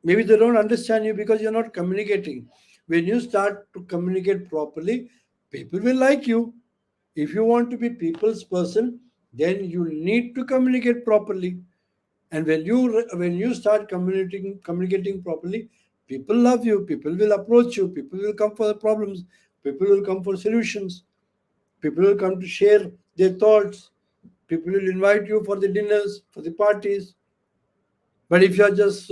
Maybe they don't understand you because you're not communicating. When you start to communicate properly, people will like you. If you want to be people's person, then you need to communicate properly. And when you start communicating properly, people love you. People will approach you. People will come for the problems. People will come for solutions. People will come to share their thoughts. People will invite you for the dinners, for the parties. But if you're just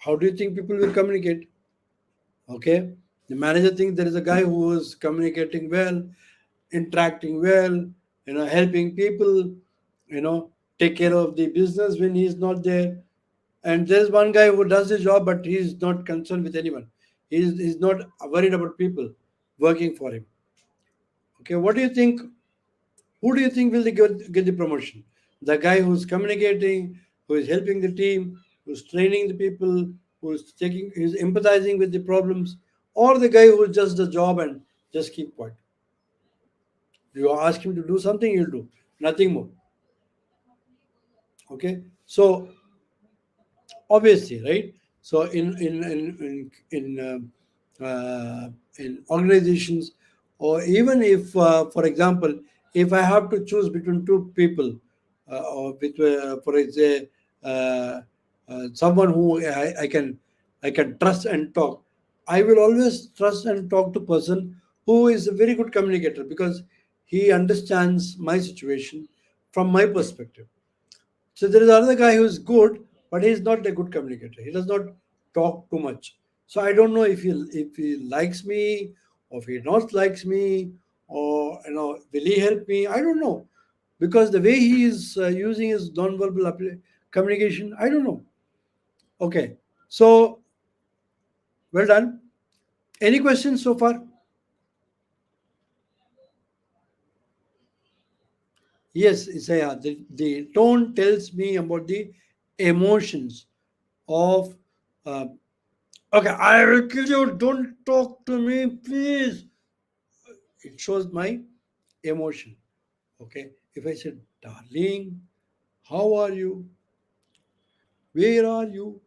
how do you think people will communicate? Okay, the manager thinks there is a guy who is communicating well, interacting well, helping people, you know, take care of the business when he's not there. And there's one guy who does his job, but he's not concerned with anyone. He's not worried about people working for him. Okay, what do you think? Who do you think will get the promotion? The guy who's communicating, who is helping the team, who's training the people, who's empathizing with the problems, or the guy who just does the job and just keep quiet? You ask him to do something, he'll do nothing more. Okay, so obviously, right? So in organizations, or even if, for example, if I have to choose between two people, or for example, someone who I can trust and talk, I will always trust and talk to person who is a very good communicator, because he understands my situation from my perspective. So there is another guy who is good, but he's not a good communicator. He does not talk too much. So I don't know if he likes me, or if he not likes me, or will he help me? I don't know, because the way he is using his non-verbal communication, I don't know. Okay, so well done. Any questions so far? Yes, Isaiah. The tone tells me about the emotions of. Uh, okay, I will kill you. Don't talk to me, please. It shows my emotion. Okay. If I said, darling, how are you? Where are you?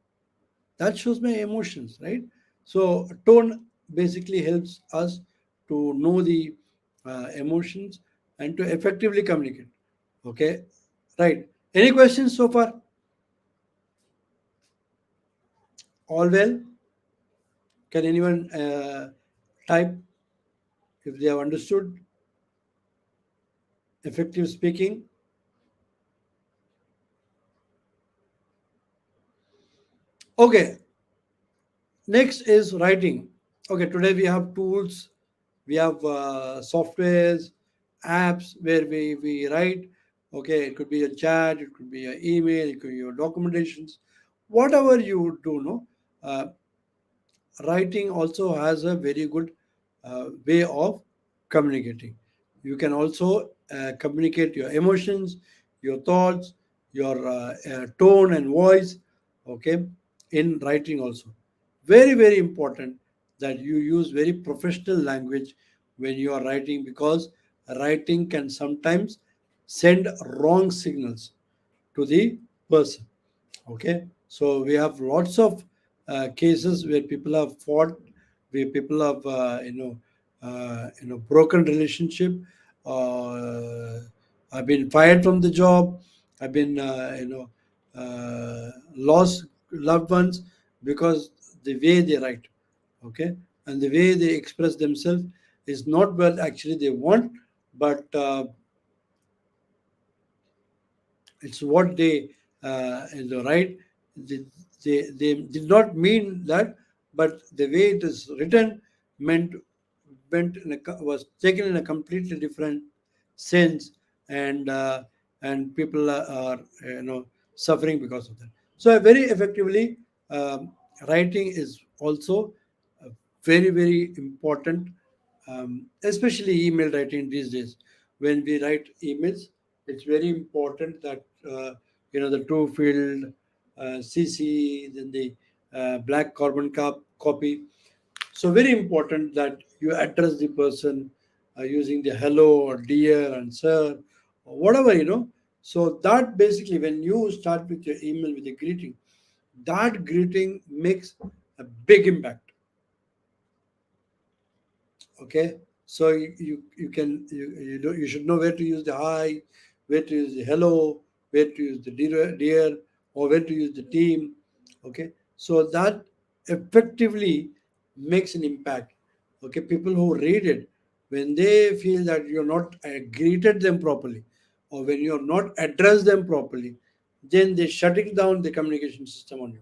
That shows my emotions, right? So, tone basically helps us to know the emotions and to effectively communicate. Okay. Right. Any questions so far? All well? Can anyone type if they have understood effective speaking? Okay, next is writing. Okay, today we have tools, we have softwares, apps where we write. Okay, it could be a chat, it could be an email, it could be your documentations, whatever you do. No, uh, writing also has a very good way of communicating. You can also communicate your emotions, your thoughts, your tone and voice, okay, in writing also. Very, very important that you use very professional language when you are writing, because writing can sometimes send wrong signals to the person. Okay, so we have lots of cases where people have fought, where people have broken relationship, uh, have been fired from the job, have been lost loved ones because the way they write, okay, and the way they express themselves is not what actually they want, but it's what they write. They, they did not mean that, but the way it is written meant was taken in a completely different sense, and people are suffering because of that. So very effectively, writing is also very very important, especially email writing these days. When we write emails, it's very important that the two field CC, then the black carbon copy. So very important that you address the person using the hello or dear and sir or whatever. So that basically, when you start with your email with a greeting, that greeting makes a big impact. Okay, so you can you should know where to use the hi, where to use the hello, where to use the dear, or where to use the team. Okay, so that effectively makes an impact. Okay, people who read it, when they feel that you're not greeted them properly, or when you're not addressed them properly, then they shutting down the communication system on you.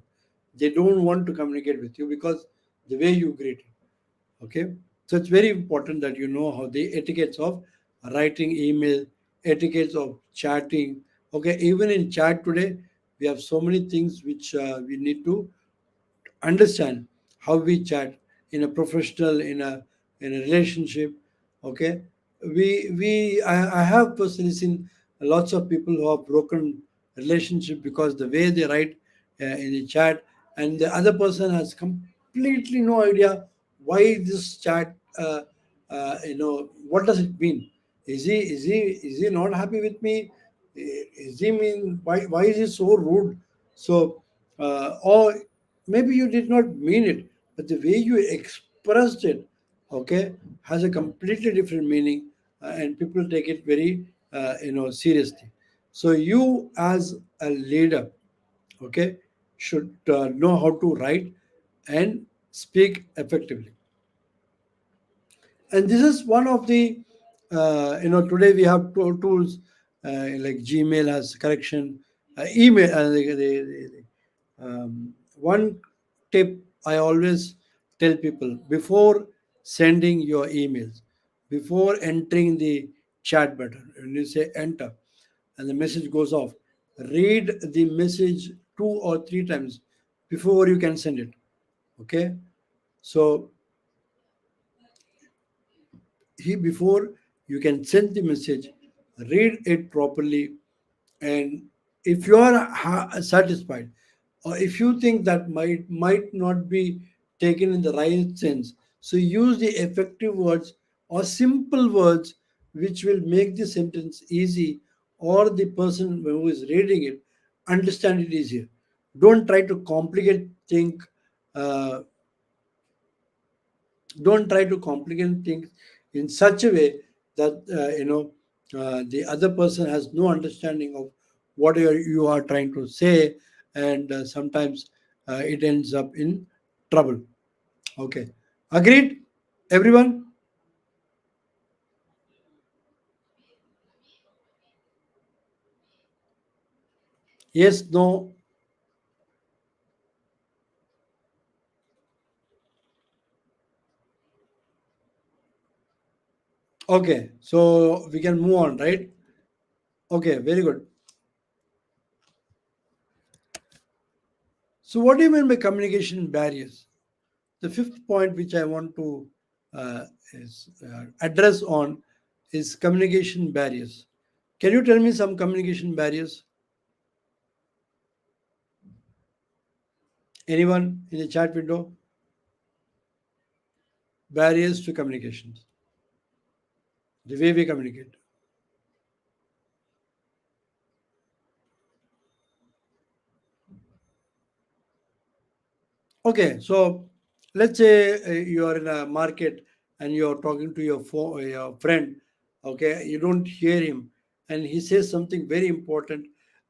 They don't want to communicate with you because the way you greet it. Okay, so it's very important that you know how the etiquettes of writing email, etiquettes of chatting. Okay, even in chat today, we have so many things which we need to understand how we chat in a professional, in a relationship. Okay, I have personally seen lots of people who have broken relationship because the way they write in the chat, and the other person has completely no idea why this chat what does it mean. Is he not happy with me? Is he mean, why is he so rude? So or maybe you did not mean it, but the way you expressed it, okay, has a completely different meaning, and people take it very seriously. So you as a leader, okay, should know how to write and speak effectively. And this is one of the today we have tools like Gmail has correction, email one tip I always tell people: before sending your emails, before entering the chat button, when you say enter and the message goes off, read the message 2 or 3 times before you can send it. Okay, so before you can send the message, read it properly, and if you are satisfied, or if you think that might not be taken in the right sense, so use the effective words or simple words which will make the sentence easy, or the person who is reading it understand it easier. Don't try to complicate think uh, don't try to complicate things in such a way that the other person has no understanding of what you are trying to say, and sometimes it ends up in trouble. Okay, agreed, everyone? Yes, no? Okay, so we can move on, right? Okay, very good. So what do you mean by communication barriers? The fifth point which I want to uh, address on is communication barriers. Can you tell me some communication barriers? Anyone in the chat window? Barriers to communications, the way we communicate. Okay, so let's say you are in a market and you are talking to your friend. Okay, you don't hear him, and he says something very important,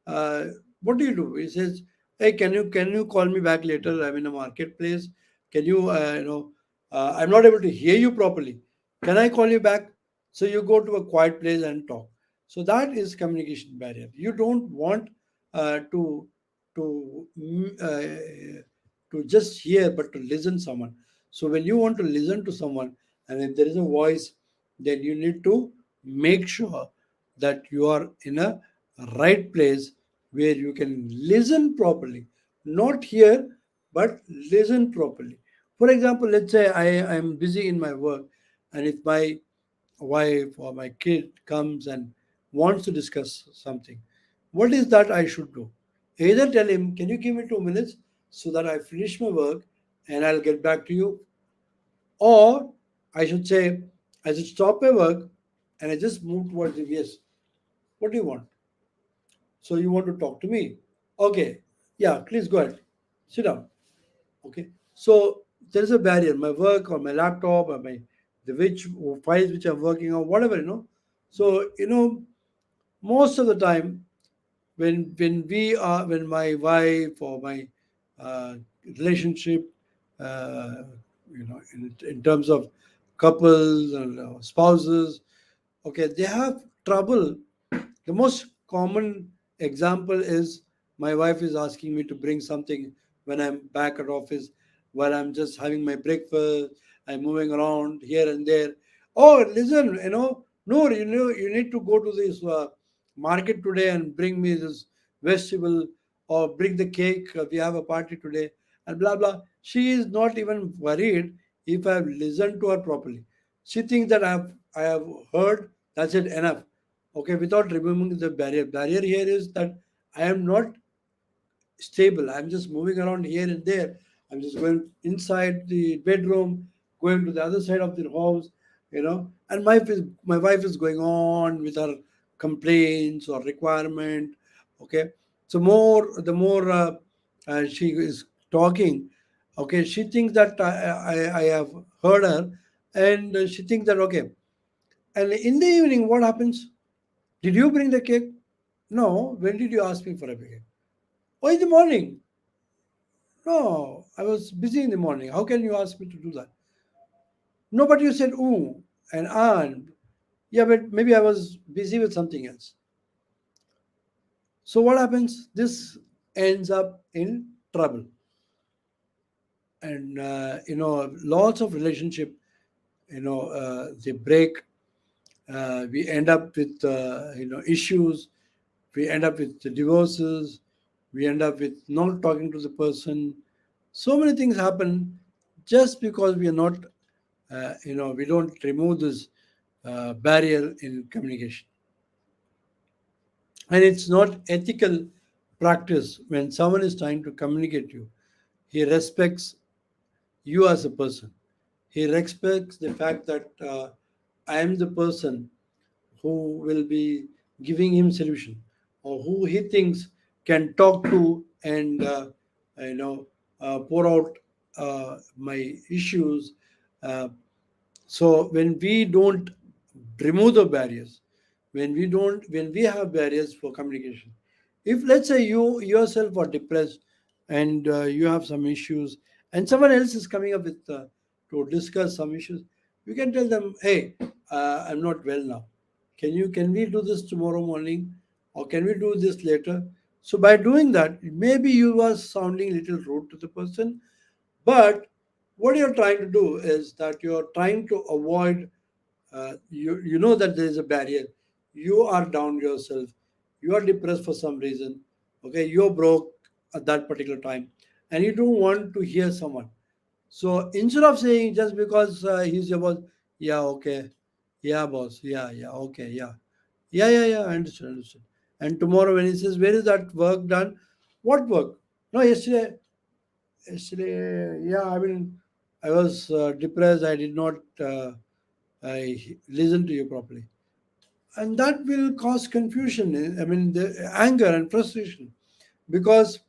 uh, what do you do? He says, "Hey, can you call me back later? I'm in a marketplace. Can you I'm not able to hear you properly. Can I call you back?" So you go to a quiet place and talk. So that is communication barrier. You don't want to to mm, to just hear, but to listen someone. So when you want to listen to someone, and if there is a voice, then you need to make sure that you are in a right place where you can listen properly, not hear, but listen properly. For example, let's say I am busy in my work, and if my wife or my kid comes and wants to discuss something, what is that I should do? Either tell him, "Can you give me 2 minutes so that I finish my work and I'll get back to you?" Or I should say, I should stop my work and I just move towards him. "Yes, what do you want? So you want to talk to me? Okay, yeah, please go ahead. Sit down." Okay. So there is a barrier. My work or my laptop or my the which files which I'm working on, whatever. So most of the time when my wife or my uh, relationship, uh, in terms of couples and spouses, okay, they have trouble. The most common example is my wife is asking me to bring something when I'm back at office, while I'm just having my breakfast. I'm moving around here and there. "Oh, listen, no, you need to go to this market today and bring me this vegetable, or bring the cake. We have a party today," and blah blah. She is not even worried if I've listened to her properly. She thinks that I have heard. That's it, enough. Okay, without removing the barrier here is that I am not stable. I'm just moving around here and there. I'm just going inside the bedroom, going to the other side of the house, and my wife is going on with her complaints or requirement. Okay, so the more she is talking, okay, she thinks that I have heard her, and she thinks that, okay. And in the evening, what happens? "Did you bring the cake?" "No." "When did you ask me for a cake?" "Oh, in the morning." "No, I was busy in the morning. How can you ask me to do that?" "No, but you said ooh and ah. Yeah, but maybe I was busy with something else." So what happens? This ends up in trouble, and lots of relationship, they break. We end up with issues. We end up with the divorces. We end up with not talking to the person. So many things happen just because we are not we don't remove this barrier in communication. And it's not ethical practice when someone is trying to communicate you. He respects you as a person. He respects the fact that I am the person who will be giving him solution, or who he thinks can talk to, and you know pour out my issues. uh, so when we don't remove the barriers, when we have barriers for communication, if let's say you yourself are depressed, and you have some issues, and someone else is coming up with to discuss some issues, you can tell them, "Hey, I'm not well now. Can we do this tomorrow morning, or can we do this later?" So by doing that, maybe you are sounding a little rude to the person, but what you're trying to do is that you're trying to avoid, you know that there is a barrier. You are down yourself. You are depressed for some reason. Okay, you're broke at that particular time, and you don't want to hear someone. So instead of saying, just because he's your boss, "Yeah, okay, yeah, boss, yeah, yeah, okay, yeah, yeah, yeah, yeah, I understand, understand." And tomorrow when he says, "Where is that work done?" "What work?" "No, yesterday, yeah, I mean, I was depressed. I did not I listen to you properly." And that will cause confusion. I mean, the anger and frustration, because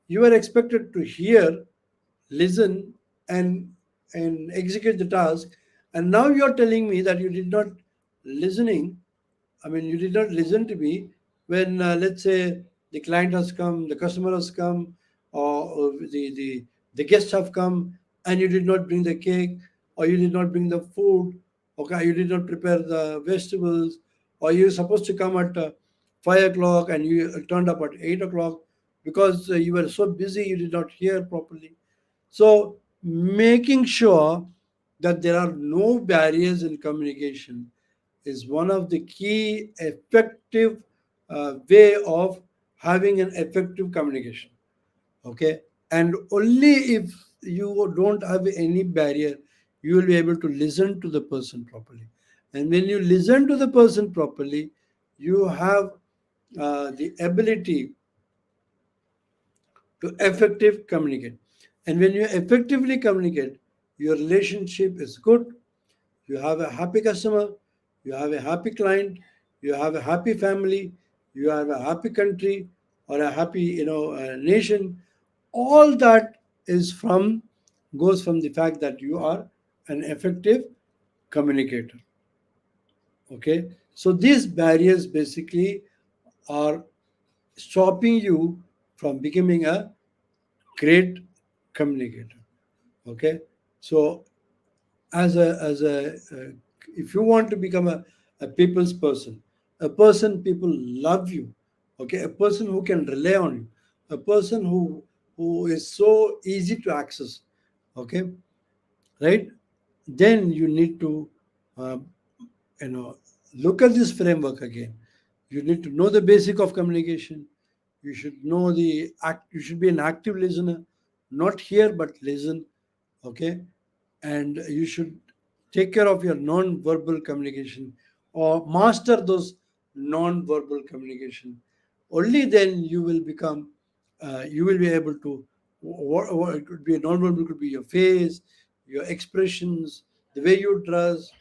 you are expected to hear, listen, and execute the task, and now you are telling me that you did not listening. I mean, you did not listen to me when, let's say, the client has come, the customer has come, or the guests have come, and you did not bring the cake, or you did not bring the food, okay, you did not prepare the vegetables, or you're supposed to come at 5 o'clock and you turned up at 8 o'clock because you were so busy you did not hear properly. So, making sure that there are no barriers in communication is one of the key effective way of having an effective communication. Okay, and only if you don't have any barrier, you will be able to listen to the person properly. And when you listen to the person properly, you have the ability to effective communicate. And when you effectively communicate, your relationship is good, you have a happy customer, you have a happy client, you have a happy family, you have a happy country or a happy nation. All that is from goes from the fact that you are an effective communicator. Okay, so these barriers basically are stopping you from becoming a great communicator. Okay, so as a if you want to become a people's person, a person people love you, okay, a person who can rely on you, a person who is so easy to access, okay, right, then you need to uh, you know look at this framework again. You need to know the basic of communication. You should know the act. You should be an active listener, not hear but listen. Okay, and you should take care of your non-verbal communication or master those non-verbal communication. Only then you will become you will be able to what it could be. A non-verbal could be your face, your expressions, the way you dress,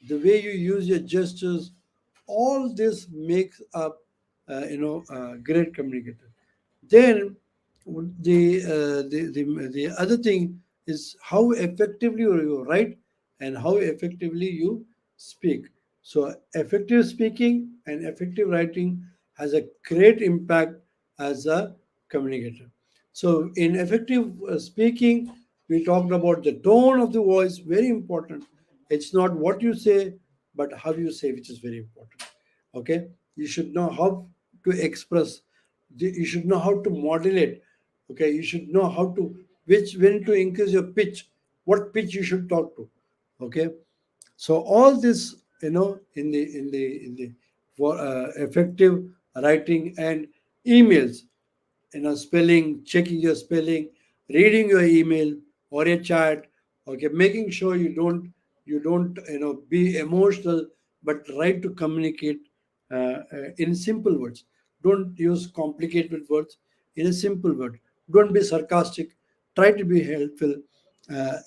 the way you use your gestures. All this makes up a great communicator. Then the other thing is how effectively you write and how effectively you speak. So effective speaking and effective writing has a great impact as a communicator. So in effective speaking, we talked about the tone of the voice, very important. It's not what you say, but how you say, which is very important. Okay, you should know how to express, you should know how to modulate. Okay, you should know how to which when to increase your pitch, what pitch you should talk to. Okay, so all this in the for effective writing and emails, spelling, checking your spelling, reading your email or a chat. Okay, making sure you don't be emotional, but try to communicate in simple words. Don't use complicated words. In a simple word, don't be sarcastic, try to be helpful.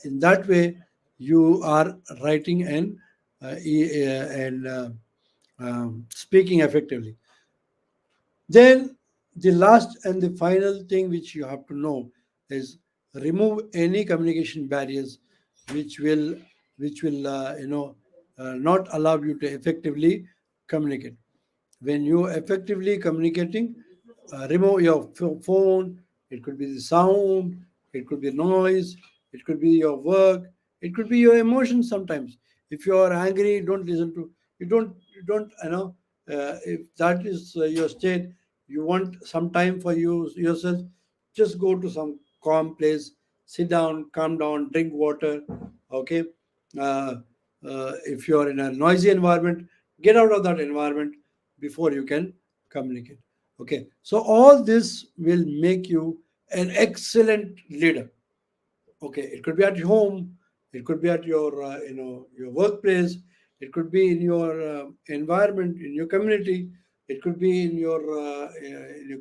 In that way you are writing and speaking effectively. Then the last and the final thing which you have to know is remove any communication barriers which will not allow you to effectively communicate. When you effectively communicating, remove your phone. It could be the sound, it could be noise, it could be your work, it could be your emotions. Sometimes if you are angry, don't listen to, you don't if that is your state, you want some time for yourself, just go to some calm place, sit down, calm down, drink water. Okay, uh, if you are in a noisy environment, get out of that environment before you can communicate. Okay, so all this will make you an excellent leader. Okay, it could be at home, it could be at your your workplace, it could be in your environment, in your community, it could be in your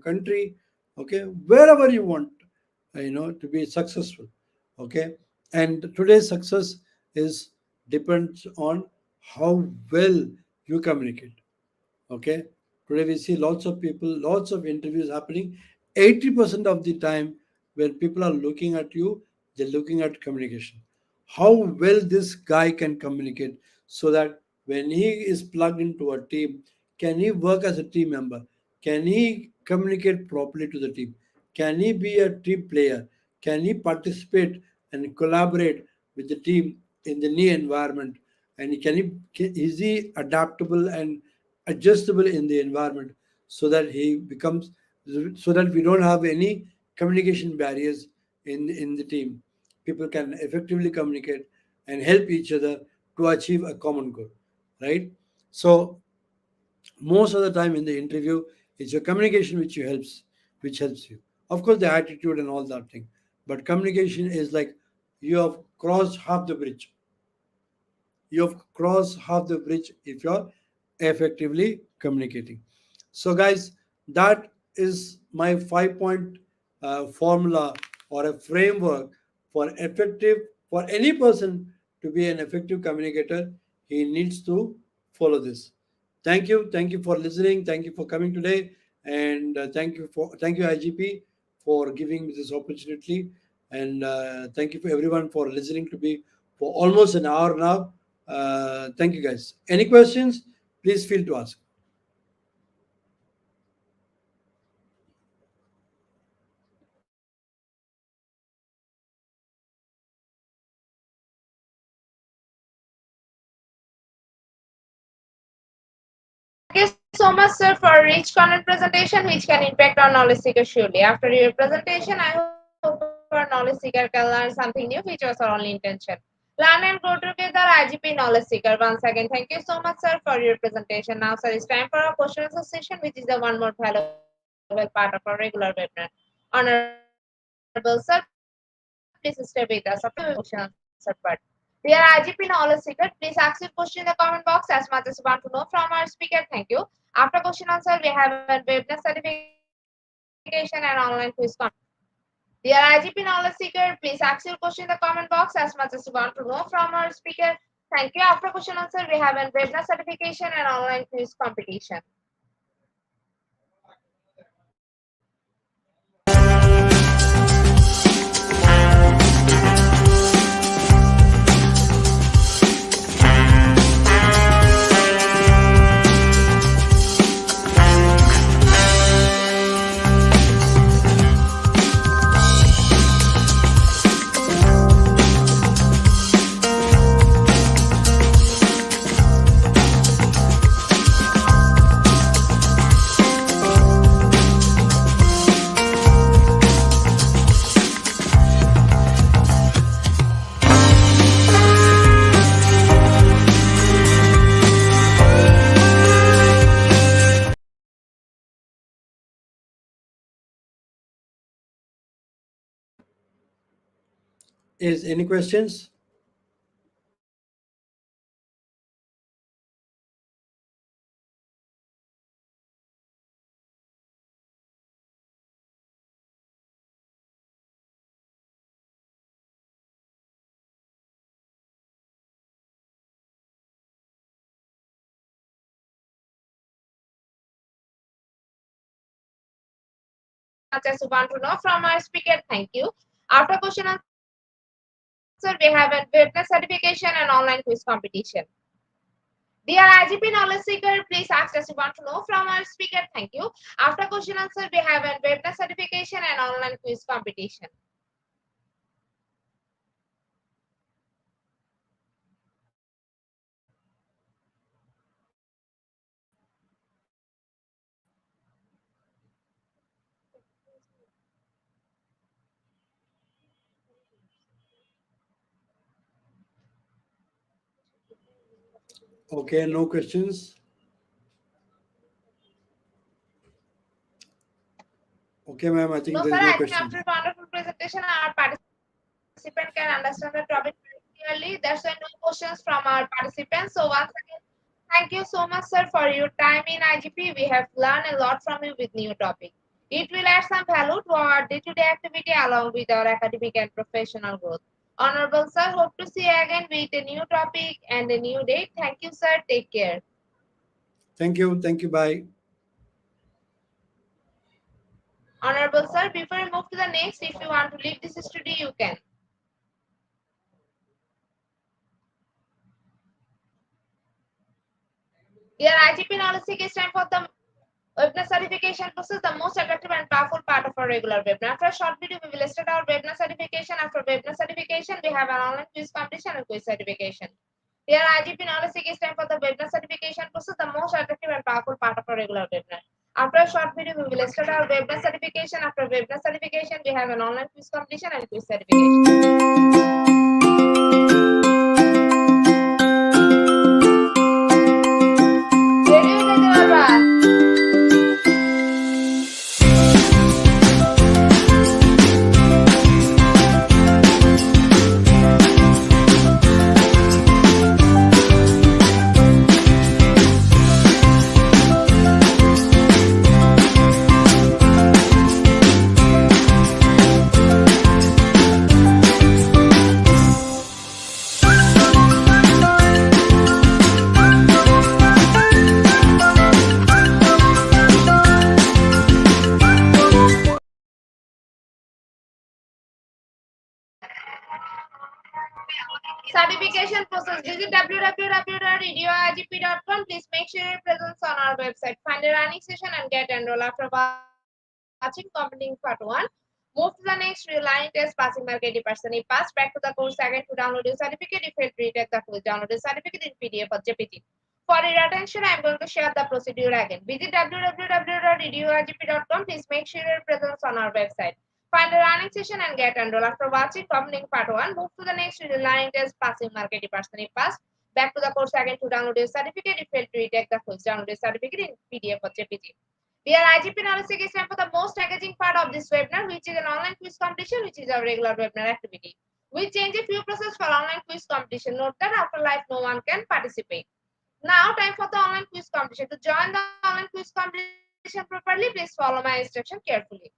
country. Okay, wherever you want to be successful. Okay, and today's success is depends on how well you communicate. Okay, today we see lots of people, lots of interviews happening. 80% of the time when people are looking at you, they're looking at communication, how well this guy can communicate, so that when he is plugged into a team, can he work as a team member, can he communicate properly to the team? Can he be a team player? Can he participate and collaborate with the team in the new environment? And is he adaptable and adjustable in the environment so that he becomes so that we don't have any communication barriers in the team? People can effectively communicate and help each other to achieve a common goal, right? So most of the time in the interview, it's your communication which helps you. Of course, the attitude and all that thing, but communication is like you have crossed half the bridge. You have crossed half the bridge if you're effectively communicating. So guys, that is my 5 point formula or a framework for effective, for any person to be an effective communicator. He needs to follow this. Thank you for listening, thank you for coming today, and thank you IGP for giving me this opportunity, and thank you for everyone for listening to me for almost an hour now. Thank you guys. Any questions? Please feel to ask. Thank you so much, sir, for a rich content presentation which can impact our knowledge seeker surely. After your presentation, I hope our knowledge seeker can learn something new, which was our only intention. Learn and grow together, IGP Knowledge Seeker. Once again, thank you so much, sir, for your presentation. Now, sir, it's time for our question answer session, which is the one more valuable part of our regular webinar. Honorable sir, please stay with us. After your question answer part. Dear IGP Knowledge Seeker, please ask your question in the comment box as much as you want to know from our speaker. Thank you. After question answer, we have a webinar certification and online quiz competition. Dear IGP Knowledge Seeker, please ask your question in the comment box as much as you want to know from our speaker. Thank you. After question answer, we have a webinar certification and online quiz competition. Is any questions? Dear IGP Knowledge Seeker, please ask as you want to know from our speaker. Thank you. After question answer, we have a webinar certification and online quiz competition. Dear IGP Knowledge Seeker, please ask as you want to know from our speaker. Thank you. After question answer, we have a webinar certification and online quiz competition. Okay, no questions. Okay, ma'am, I think No, there sir, is no I think question. after wonderful presentation, our participant can understand the topic very clearly. That's why no questions from our participants. So once again, thank you so much, sir, for your time in IGP. We have learned a lot from you with new topic. It will add some value to our day-to-day activity along with our academic and professional growth. Honorable sir, hope to see you again with a new topic and a new date. Thank you, sir. Take care. Thank you. Thank you. Bye. Honorable sir, before we move to the next, if you want to leave this studio, you can. Dear IGP Knowledge Seeker, it's time for the Webinar certification process, the most attractive and powerful part of our regular webinar. After a short video, we will start our webinar certification. After webinar certification, we have an online quiz competition and quiz certification. Dear IGP knowledge seek, it's time for the webinar certification process, the most attractive and powerful part of our regular webinar. After a short video, we will start our webinar certification. After webinar certification, we have an online quiz competition and quiz certification. Ready হয়ে যেতে পারবা? Certification process. Visit www.edioigp.com. Please make sure your presence on our website. Find a running session and get enrolled. After watching completing part 1, move to the next real-line test, passing mark 80%. If passed, back to the course again to download your certificate. If failed, retake the quiz. Download the certificate in PDF or JPG. For your attention, I am going to share the procedure again. Visit www.edioigp.com. Please make sure your presence on our website. Find a running session and get enrolled. After watching completing part 1, move to the next real-line test, passing mark 80%. If passed, back to the course again to download your certificate. If failed, retake the quiz. Download your certificate in PDF or JPG. Dear IGP knowledge seek, it's time for the most engaging part of this webinar, which is an online quiz competition, which is our regular webinar activity. We change a few processes for online quiz competition. Note that after live, no one can participate. Now, time for the online quiz competition. To join the online quiz competition properly, please follow my instruction carefully.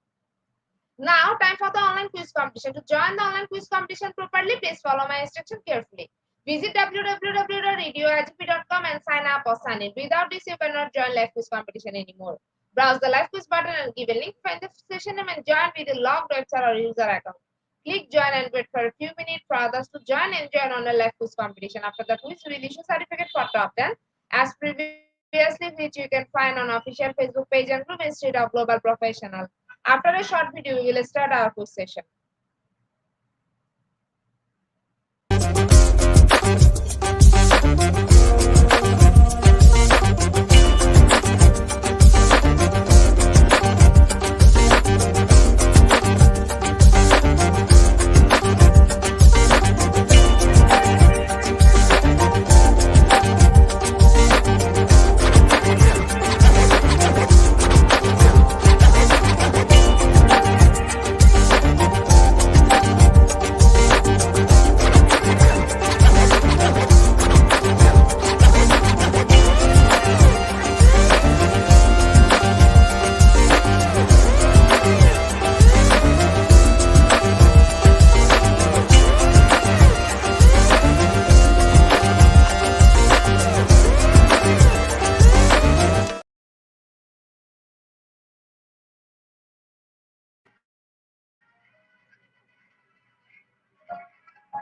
Now, time for the online quiz competition. To join the online quiz competition properly, please follow my instruction carefully. Visit www.edioigp.com and sign up or sign in. Without this, you cannot join live quiz competition anymore. Browse the live quiz button and give a link, find the session name and join with a logged website or user account. Click join and wait for a few minutes for others to join and join on a live quiz competition. After the quiz, we will issue certificate for top 10 as previously, which you can find on official Facebook page and group Institute of Global Professional. After a short video, we will start our quiz session.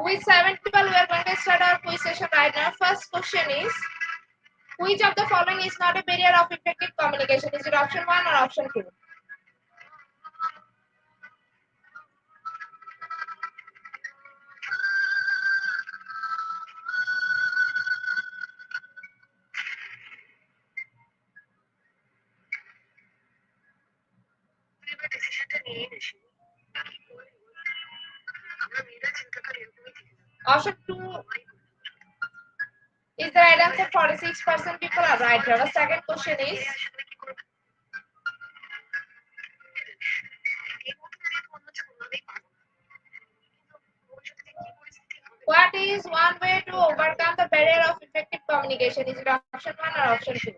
With 7 people, we are going to start our quiz session right now. First question is, which of the following is not a barrier of effective communication? Is it option 1 or option 2? Option 2 is the right answer. 46% people are right here. The second question is, what is one way to overcome the barrier of effective communication? Is it option 1 or option 2?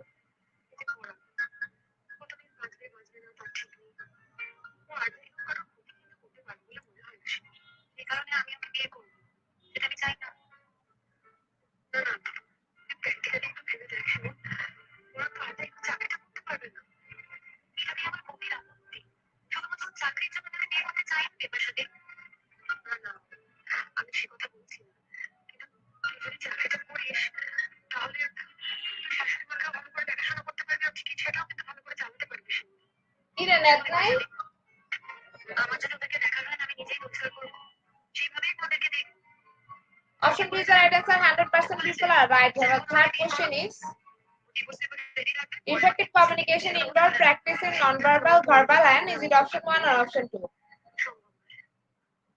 net নাই আমার যদি ওদেরকে দেখার হয় আমি নিজেই রোজগার করবো সেইভাবেই ওদেরকে দেখবো Option B is the right answer. 100% people are right here. The third question is effective communication involves practicing non-verbal, verbal, and is it option 1 or option 2?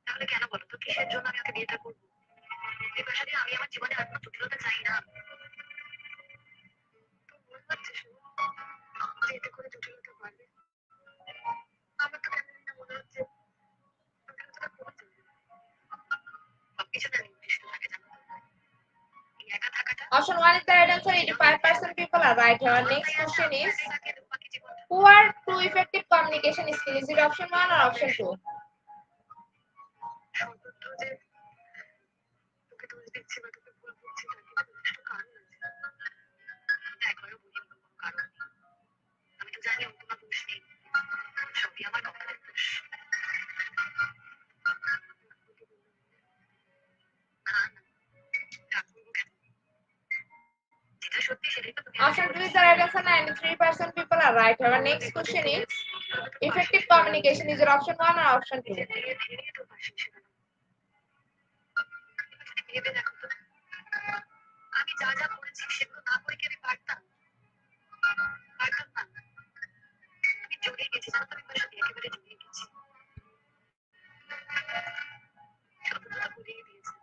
তাহলে কেন বলো তো কিসের জন্য আমি ওকে বিয়েটা করবো এই ভাষাতে আমি আমার জীবনে আর কোনো জটিলতা চাই না তো মনে হচ্ছে যে এতে করে জটিলতা বাড়বে আমার তো কেন না মনে হচ্ছে জটিলতাটা কমে যাবে সবকিছু না নির্দিষ্ট থাকে জানো এই একা থাকাটা Option 1 is the right answer. 85% people are right here. Next question is who are two effective communication skills? Is it option 1 or option 2? সর্বত্র যে তোকে দোষ দিচ্ছি বা তোকে ভুল বুঝছি তার কিছু নির্দিষ্ট কারণ আছে একবারও বলি কোনো কারণ আমি তো জানি অন্য কোনো দোষ নেই সবই আমার কপালের দোষ না না রাগ করবো কেন যেটা সত্যি সেটাই তো তুমি Option 2 is the right answer. 93% people are right. Our next question is effective communication. Is it option 1 or option 2? তো পারছি সেটা ভেবে দেখো তো আমি যা যা করেছি সেগুলো না করে কি আমি পারতাম পারতাম না আমি জড়িয়ে গেছি জানো তো আমি তার সাথে একেবারে জড়িয়ে গেছি সততা ভুলিয়ে দিয়েছে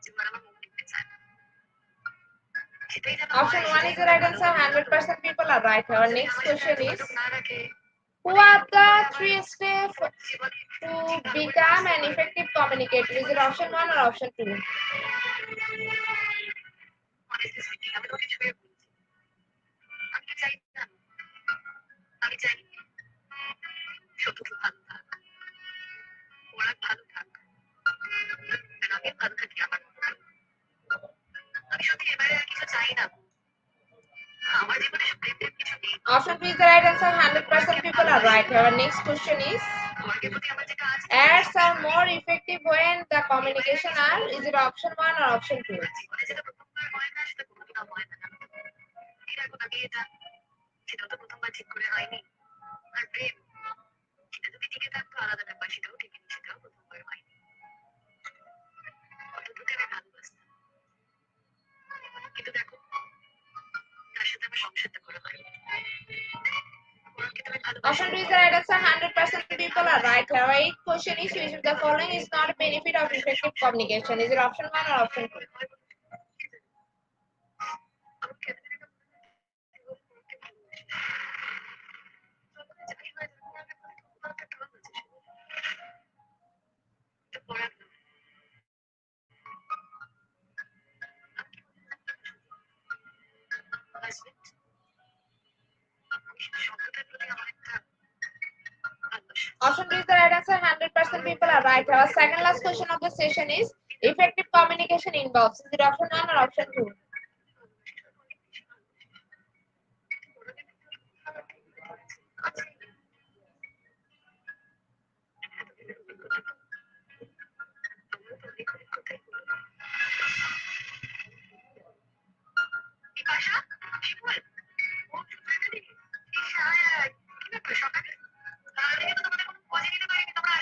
যে আমার মুখ দেখতে চায় না সেটাই যেন Option 1 is the right answer. 100% people are right. Our next question is না রাখে who are the 3 steps to become an effective communicator? Is it option 1 or option 2? honestly speaking আমি তোকে ছুঁয়ে বলছি আমি কি চাই না আমি চাই সততা ভালো থাক ওরা ভালো থাক আমি ভালো থাকি আমার আমি সত্যি এবারে আর কিছু চাই না আমার জীবনে সব প্রেম প্রেম কিছু নেই Option 2 is the right answer. 100% people are right. Our next question is স্বর্গের প্রতি আমার যেটা আছে ads are more effective when the communication are. Is it option 1 or option 2? জীবনে যেটা প্রথমবার হয় না সেটা কোনোদিনও হয় না এর এখন আমি এটা সেটাও তো প্রথমবার ঠিক করে হয়নি আর প্রেম সেটা যদি টিকে থাকতো আলাদা ব্যাপার সেটাও টিকেনি সেটাও প্রথমবার হয়নি অতটুকু আমি ভালোবাসতাম কিন্তু দেখো তার সাথে আমার সংসারটা করা হয়নি ওরাকে তো আমি ভালোবাসি Option 2 is the right answer. 100% people are right. Our eighth question is which of the following is not a benefit of effective communication? Is it option 1 or option 2? আমার কেন জানি না ওকে ভালোবাসি যতই যাই হয় না কেন আমার একটা কারণ আছে এটা পড়ার না হাজবেন্ড সততার প্রতি আমার একটা ভালোবাসা Option 2 is the right answer. 100% people are right. Our second last question of the session is effective communication involves. Is it option 1 or option 2?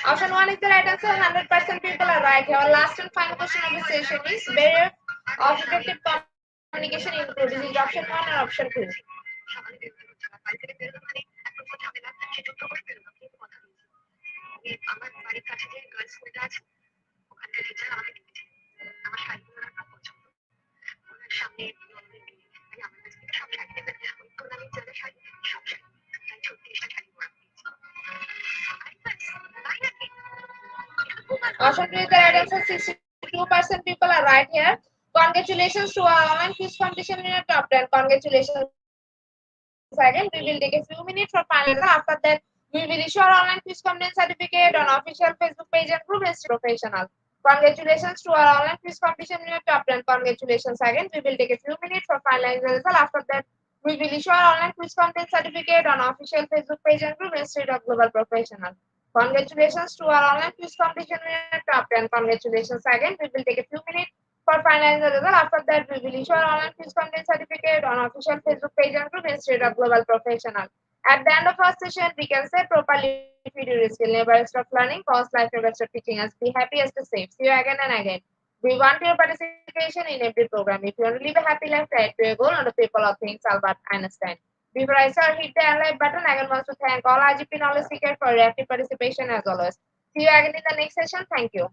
Option 1 is the right answer. 100% people are right. Our last and final question of the session is barrier of effective communication include. Is it option 1 or option 2? সকালে বেরোতে হচ্ছে আমার বাড়ি থেকে বেরোনো মানে এক প্রকার ঝামেলা সে যুদ্ধ করে বেরোলাম কিন্তু কথা দিয়েছি আমার বাড়ির কাছে যে গার্লস স্কুলটা আছে ওখানকার টিচার আমাকে ডেকেছে আমার শাড়িগুলো খুব পছন্দ ওনার সামনে আমি আমার কাছ থেকে সব শাড়ি নেবেন ওই তোলানি যাদের শাড়ি সব শাড়ি তাই 36টা শাড়ি পরা পেয়েছি তাই নাকি Option 2 is the right answer. 62% people are right here. Congratulations to our online quiz competition in your top 10. Congratulations. Again, we will take a few minutes for final. After that, we will issue our online quiz competence certificate on official Facebook page and group Institute Professional. Congratulations to our online quiz competition in your top 10. Congratulations again. We will take a few minutes for finalizing the result. After that, we will issue our online quiz competence certificate on official Facebook page and group Institute of Global Professional. Congratulations to our online quiz competition in your top 10. Congratulations again. We will take a few minutes for finalizing the result. After that, we will issue our online quiz competence certificate on official Facebook page and group Institute of Global Professional. At the end of our session, we can say properly feed your skill, never stop learning, cause life never stop teaching us, be happy as to save. See you again and again. We want your participation in every program. If you want to live a happy life, try to your goal on the people of things, Albert Einstein. Before I start, hit the like button. Again, wants to thank all IGP knowledge seekers for your active participation as always. See you again in the next session. Thank you.